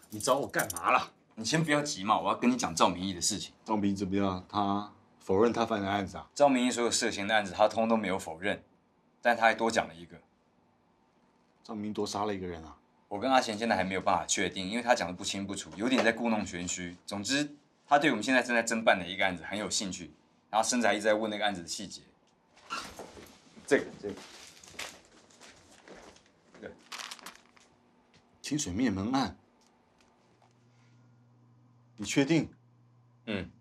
你找我干嘛了？
你先不要急嘛，我要跟你讲赵明义的事情。
赵明义怎么样？他否认他犯的案子啊？
赵明义所有涉嫌的案子，他通通都没有否认，但他还多讲了一个。
赵明义多杀了一个人啊？
我跟阿贤现在还没有办法确定，因为他讲的不清不楚，有点在故弄玄虚。总之，他对我们现在正在侦办的一个案子很有兴趣，然后甚至还一直在问那个案子的细节。这个，
清水灭门案，你确定？
嗯。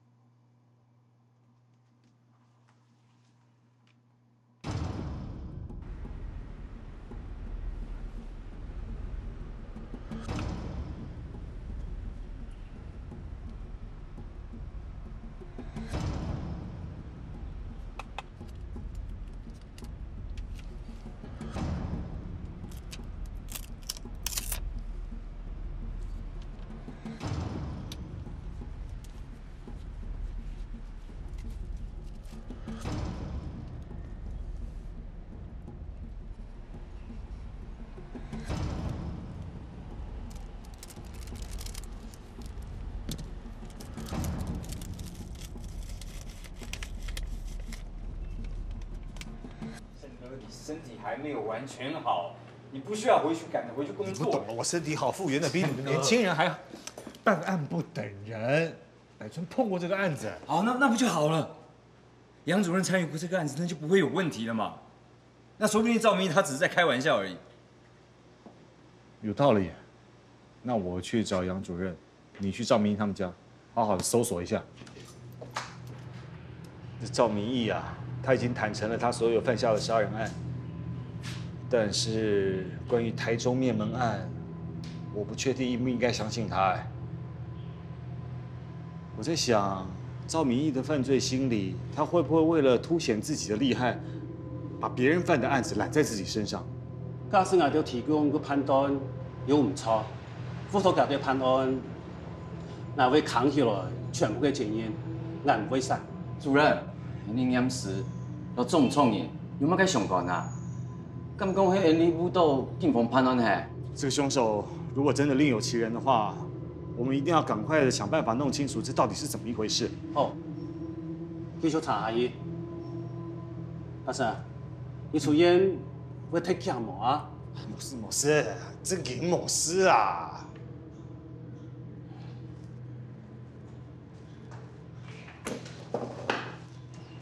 身体还没有完全好，你不需要赶着回去工作。
不懂了，我身体好，复原的比你们年轻人还好。办案不等人，乃春碰过这个案子。
好，那不就好了？杨主任参与过这个案子，那就不会有问题了嘛。那说不定赵明义他只是在开玩笑而已。
有道理。那我去找杨主任，你去赵明义他们家，好好的搜索一下。这赵明义啊，他已经坦诚了他所有犯下的杀人案，但是关于台中灭门案，我不确定应不应该相信他。哎，我在想，赵明义的犯罪心理，他会不会为了凸显自己的厉害，把别人犯的案子揽在自己身上？
假使我对提供个判断有唔错，副头甲对判案，那会扛起来全部嘅经验，我唔会删。
主任，恁验尸都重创嘅，有冇该上悬啊？敢讲迄个李武斗警方判案嘿？
这个凶手如果真的另有其人的话，我们一定要赶快的想办法弄清楚这到底是怎么一回事。
好，继续查下伊。阿生，你出院会睇镜无啊？
冇事，这个冇事啊。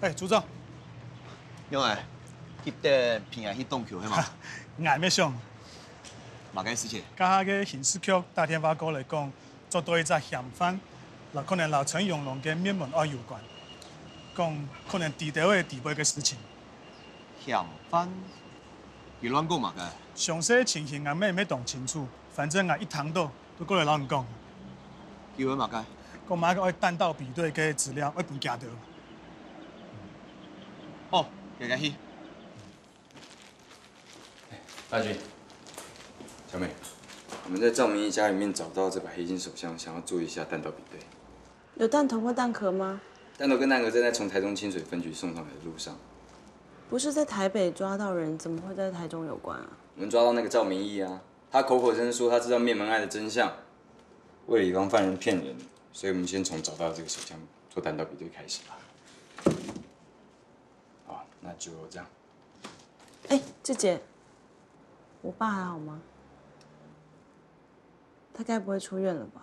哎，组长，
因为记得平日去洞桥迄嘛，
俺要想，
嘛该事情。
甲个刑事局大天法哥来讲，做到一只嫌犯，那可能老陈永龙跟灭门案有关，讲可能低调的地位嘅事情。
嫌犯？别乱讲嘛该。
详细情形俺妹没懂清楚，反正俺一谈到都过来老人讲。
叫阮嘛该。
讲马个爱单刀比对嘅资料，爱分夹到。
好，谢谢去。
大军，小美，我们在赵明义家里面找到这把黑金手枪，想要做一下弹道比对。
有弹头或弹壳吗？
弹头跟弹壳正在从台中清水分局送上来的路上。
不是在台北抓到人，怎么会在台中有关啊？
我们抓到那个赵明义啊，他口口声声说他知道灭门案的真相，为了以防犯人骗人，所以我们先从找到这个手枪做弹道比对开始吧。好，那就这样。
哎，志姐，我爸还好吗？他该不会出院了吧？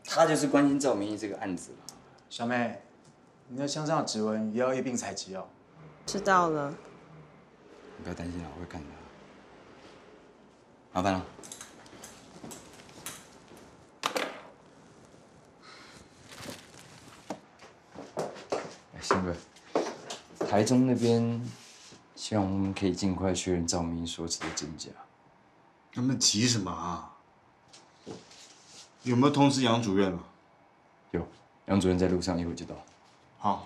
他就是关心赵明义这个案子吧。
小妹，你的枪上的指纹也要一并采集哦。
知道了。
你不要担心啊，我会看的。麻烦了。新哥，台中那边希望我们可以尽快确认赵明义说辞的真假。
他们急什么啊？有没有通知杨主任啊？
有，杨主任在路上，一会儿就到。
好。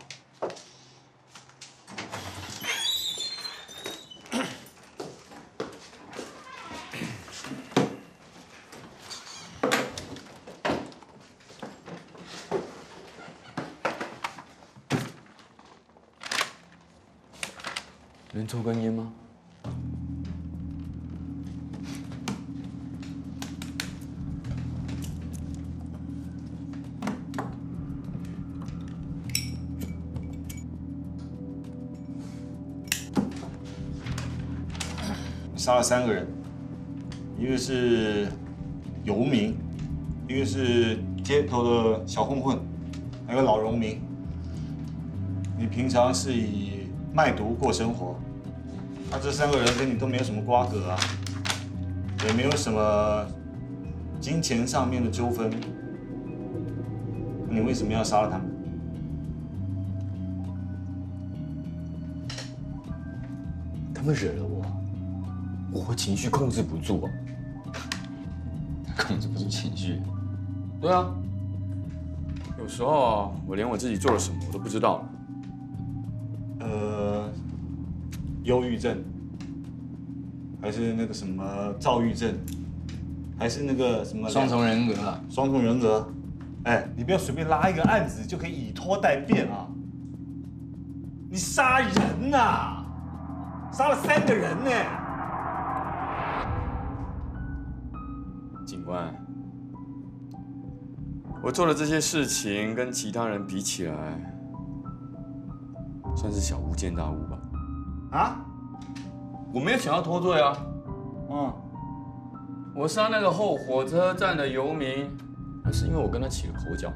能抽根烟吗？
杀了3个人，一个是游民，一个是街头的小混混，还有老农民。你平常是以卖毒过生活，那这3个人跟你都没有什么瓜葛啊，也没有什么金钱上面的纠纷，你为什么要杀了他们？
他们惹了我情绪控制不住啊。
控制不住情绪。对啊，有时候啊，我连我自己做了什么我都不知道了。
忧郁症，还是那个什么躁郁症，还是那个什么
双重人格啊？
双重人格。哎，你不要随便拉一个案子就可以以拖代变啊！你杀人呐，杀了3个人呢。
警官，我做的这些事情跟其他人比起来，算是小巫见大巫吧。
啊？
我没有想要脱罪啊。我杀那个后火车站的游民，那是因为我跟他起了口角。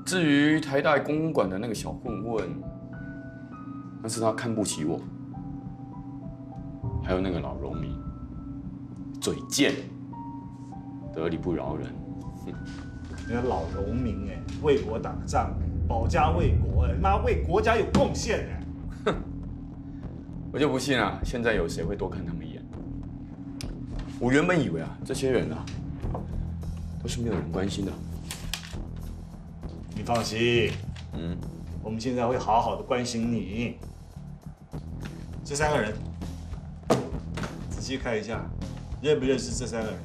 至于台大公馆的那个小混混，那是他看不起我。还有那个老农民，嘴贱，得理不饶人。
那个老农民哎，为国打仗，保家卫国哎，妈为国家有贡献哎。
我就不信啊，现在有谁会多看他们一眼？我原本以为啊，这些人啊，都是没有人关心的。
你放心，我们现在会好好的关心你。这3个人，仔细看一下，认不认识这3个人？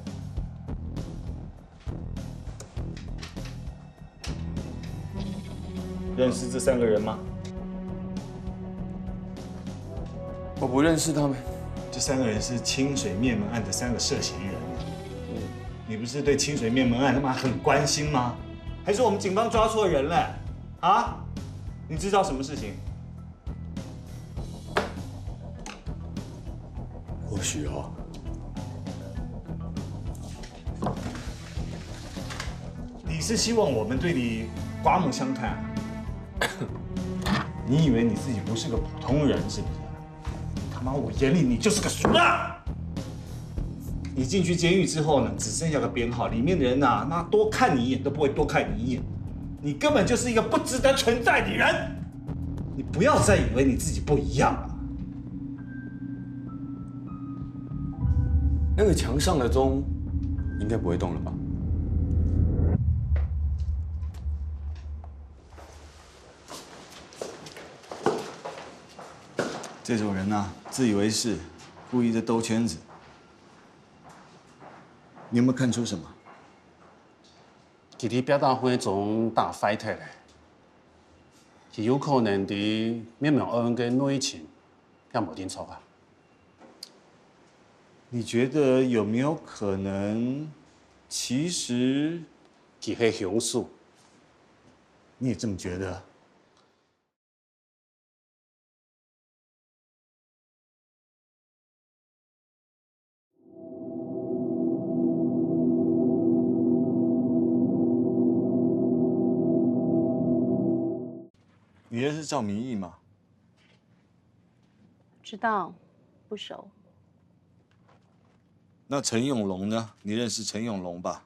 认识这3个人吗？
我不认识他们。
这3个人是清水灭门案的3个涉嫌人。你不是对清水灭门案他妈很关心吗？还是我们警方抓错人了？啊？你知道什么事情？
或许哦。
你是希望我们对你刮目相看？你以为你自己不是个普通人是不是？他妈，我眼里你就是个俗辣！你进去监狱之后呢，只剩下个编号，里面的人呐，那多看你一眼都不会多看你一眼，你根本就是一个不值得存在的人。你不要再以为你自己不一样了。
那个墙上的钟，应该不会动了吧？
这种人呐，自以为是，故意在兜圈子。你有没有看出什么？
其实表达会种大 fight 咧，是有可能伫灭门案嘅内情，也无定错啊。
你觉得有没有可能，其实
佢係凶手？
你也这么觉得？你认识赵明义吗？
知道，不熟。
那陈永龙呢？你认识陈永龙吧？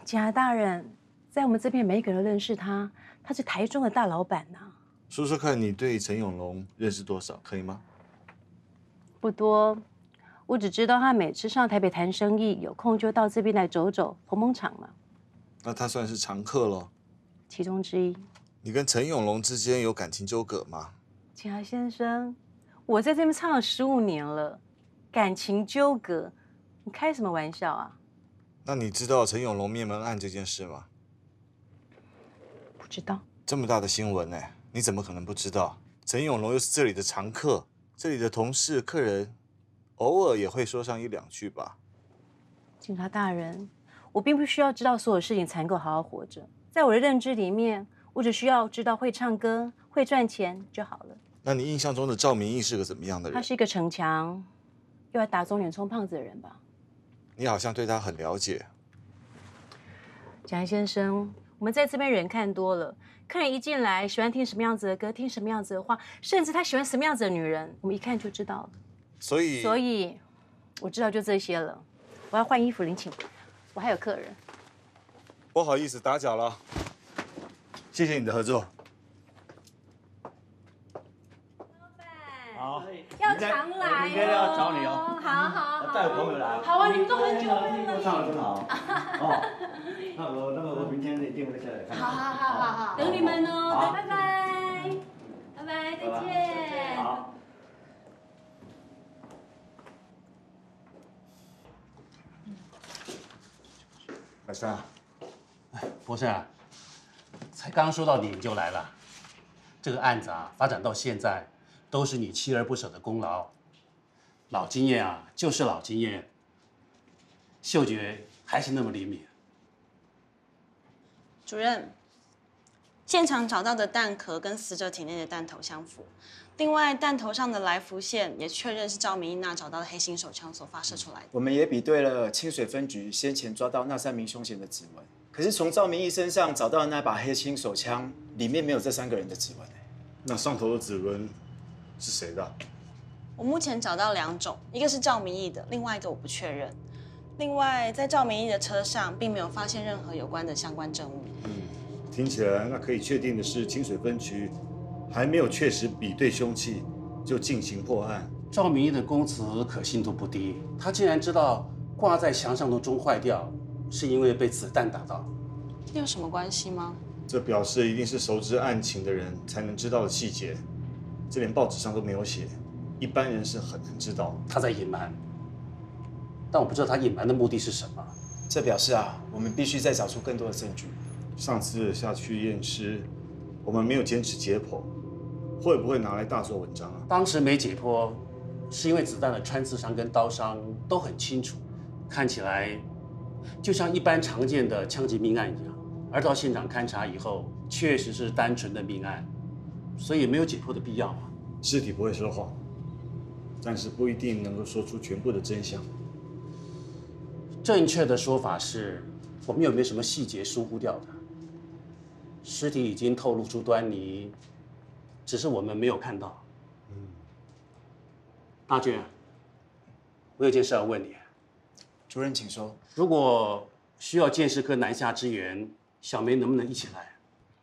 检察大人，在我们这边每一个人都认识他，他是台中的大老板呐。
说说看你对陈永龙认识多少，可以吗？
不多，我只知道他每次上台北谈生意，有空就到这边来走走，捧捧场嘛。
那他算是常客咯。
其中之一。
你跟陈永龙之间有感情纠葛吗？
检察先生，我在这边唱了15年了，感情纠葛，你开什么玩笑啊？
那你知道陈永龙灭门案这件事吗？
不知道。
这么大的新闻哎，你怎么可能不知道？陈永龙又是这里的常客，这里的同事、客人，偶尔也会说上1、2句吧。
警察大人，我并不需要知道所有事情才能够好好活着，在我的认知里面。我只需要知道会唱歌、会赚钱就好了。那
你印象中的赵明义是个怎么样的人？
他是一个逞强，又要打肿脸充胖子的人吧？
你好像对他很了解。
蒋先生，我们在这边人看多了，客人一进来喜欢听什么样子的歌，听什么样子的话，甚至他喜欢什么样子的女人，我们一看就知道了。所以我知道就这些了。我要换衣服领请，我还有客人。
不好意思，打搅了。谢谢你的合作。
好，
要常来哦。
明天要找你哦。
好。
带朋友来。
好啊，你们都很久了。
都唱得很好。哦，那我明天一定会下来看。
好，等你们哦。拜拜，拜拜，再见。
好。
老三，
博士啊。才刚刚说到你就来了，这个案子啊发展到现在，都是你锲而不舍的功劳。老经验啊，就是老经验，嗅觉还是那么灵敏。
主任，现场找到的弹壳跟死者体内的弹头相符，另外弹头上的来福线也确认是赵明义那找到的黑心手枪所发射出来的。
我们也比对了清水分局先前抓到那3名凶嫌的指纹，可是从赵明义身上找到的那把黑心手枪里面没有这3个人的指纹。
那上头的指纹是谁的？
我目前找到2种，一个是赵明义的，另外一个我不确认。另外，在赵明义的车上并没有发现任何有关的相关证物。
听起来，那可以确定的是，清水分局还没有确实比对凶器就进行破案。
赵明义的供词可信度不低，他竟然知道挂在墙上的钟坏掉，是因为被子弹打到。
这有什么关系吗？
这表示一定是熟知案情的人才能知道的细节，这连报纸上都没有写，一般人是很难知道。
他在隐瞒，但我不知道他隐瞒的目的是什么。
这表示我们必须再找出更多的证据。
上次下去验尸，我们没有坚持解剖，会不会拿来大做文章啊？
当时没解剖，是因为子弹的穿刺伤跟刀伤都很清楚，看起来就像一般常见的枪击命案一样。而到现场勘查以后，确实是单纯的命案，所以没有解剖的必要啊。
尸体不会说谎，但是不一定能够说出全部的真相。
正确的说法是，我们有没有什么细节疏忽掉的？尸体已经透露出端倪，只是我们没有看到。大俊，我有件事要问你。
主任，请说。
如果需要鉴识科南下支援，小梅能不能一起来？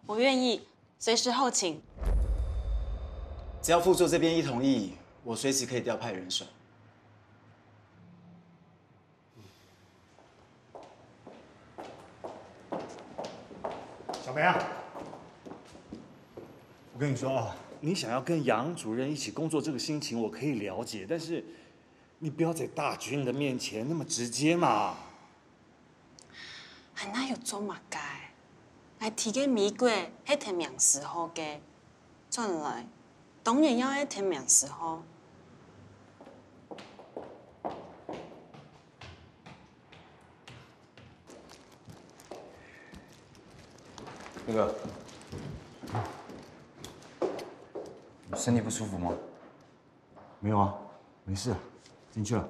我愿意，随时候请。
只要副座这边一同意，我随时可以调派人手。
小梅啊，我跟你说啊，你想要跟杨主任一起工作这个心情我可以了解，但是你不要在大军的面前那么直接嘛。
还哪有做嘛该？来提给美国，迄天命时好嘅，转来当然要迄天命时好。
那个，你身体不舒服吗？
没有啊，没事，进去了。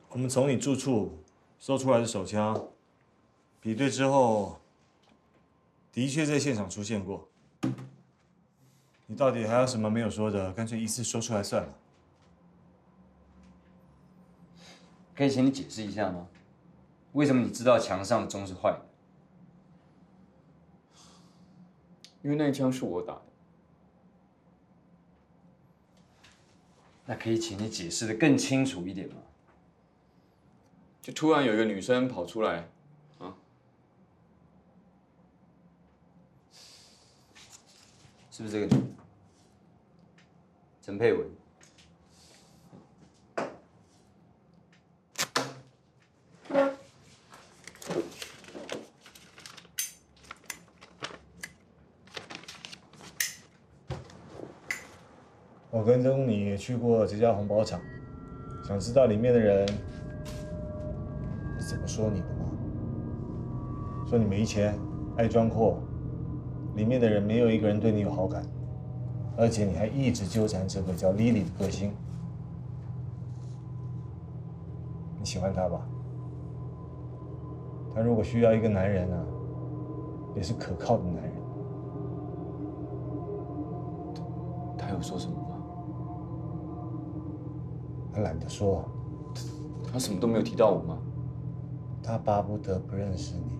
我们从你住处搜出来的手枪，比对之后，的确在现场出现过。你到底还有什么没有说的？干脆一次说出来算了。
可以请你解释一下吗？为什么你知道墙上的钟是坏的？
因为那一枪是我打的。
那可以请你解释的更清楚一点吗？
就突然有一个女生跑出来，
是不是这个女的？陈佩文。
我跟踪你也去过这家红包厂，想知道里面的人是怎么说你的吗？说你没钱，爱装阔，里面的人没有一个人对你有好感，而且你还一直纠缠这个叫 Lily 的歌星。你喜欢她吧？她如果需要一个男人啊，也是可靠的男人。
他有说什么吗？
他懒得说。
他什么都没有提到我吗？
他巴不得不认识你。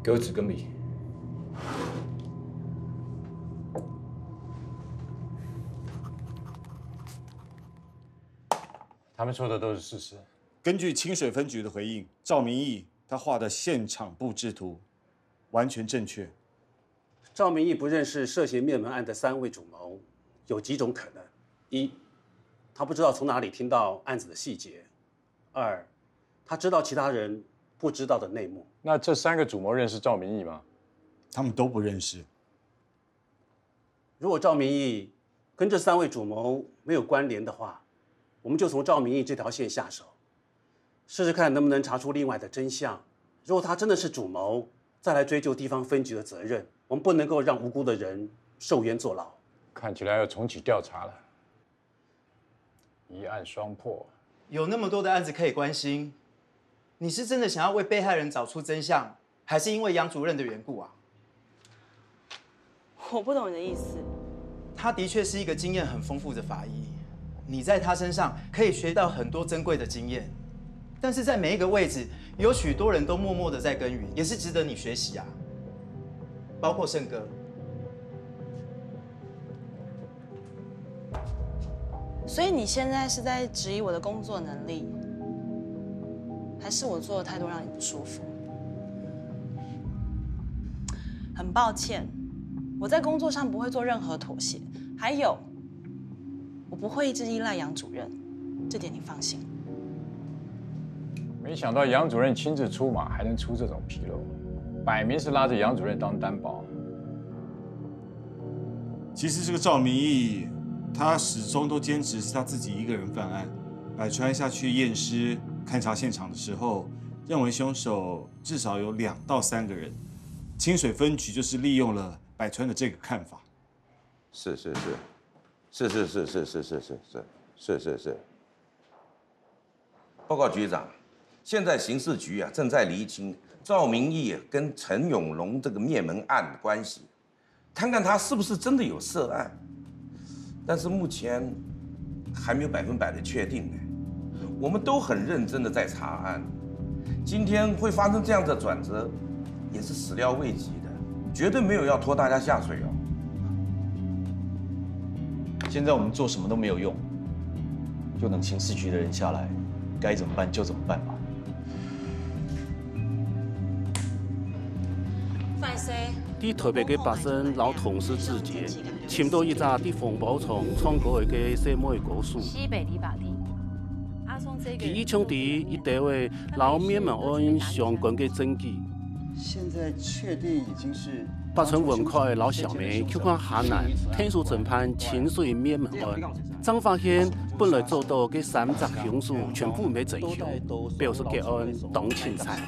给我纸跟笔。
他们说的都是事实。
根据清水分局的回应，赵明义他画的现场布置图完全正确。
赵明义不认识涉嫌灭门案的3位主谋，有几种可能：一，他不知道从哪里听到案子的细节；二，他知道其他人不知道的内幕。
那这3个主谋认识赵明义吗？
他们都不认识。
如果赵明义跟这3位主谋没有关联的话，我们就从赵明义这条线下手，试试看能不能查出另外的真相。如果他真的是主谋，再来追究地方分局的责任。我们不能够让无辜的人受冤坐牢。
看起来要重启调查了，一案双破。
有那么多的案子可以关心，你是真的想要为被害人找出真相，还是因为杨主任的缘故啊？
我不懂你的意思。
他的确是一个经验很丰富的法医，你在他身上可以学到很多珍贵的经验。但是在每一个位置，有许多人都默默的在耕耘，也是值得你学习啊。包括胜哥。
所以你现在是在质疑我的工作能力，还是我做的态度让你不舒服？很抱歉，我在工作上不会做任何妥协，还有，我不会一直依赖杨主任，这点你放心。
没想到杨主任亲自出马，还能出这种纰漏，摆明是拉着杨主任当担保。
其实这个赵明义，他始终都坚持是他自己一个人犯案。百川下去验尸、勘察现场的时候，认为凶手至少有2到3个人。清水分局就是利用了百川的这个看法。
是。报告局长，现在刑事局啊正在厘清赵明义跟陈永龙这个灭门案的关系，看看他是不是真的有涉案。但是目前还没有100%的确定呢。我们都很认真的在查案，今天会发生这样的转折，也是始料未及的，绝对没有要拖大家下水哦。
现在我们做什么都没有用，就等刑事局的人下来，该怎么办就怎么办吧。
伫特别嘅发生老同事之间，寻到一只伫风暴场创过嘅小妹故事。
西北篱笆地。
伊抢伫一地位老灭门案相关嘅证据。
现在确定已经是
八村文化的老小妹去看河南天数侦判清水灭门案，张发现本来做到嘅3只凶手全部没真凶，表示结案动青菜。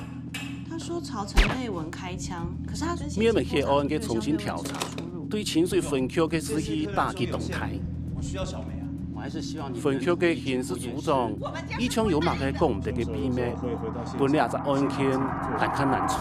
他说朝陈佩文开枪，可是他
灭门血案嘅重新调查，对清水分局嘅事迹打击动态。
我需要小梅啊。
分局嘅刑事组长以枪有马嘅讲唔得嘅秘密，本2只案件难看难处。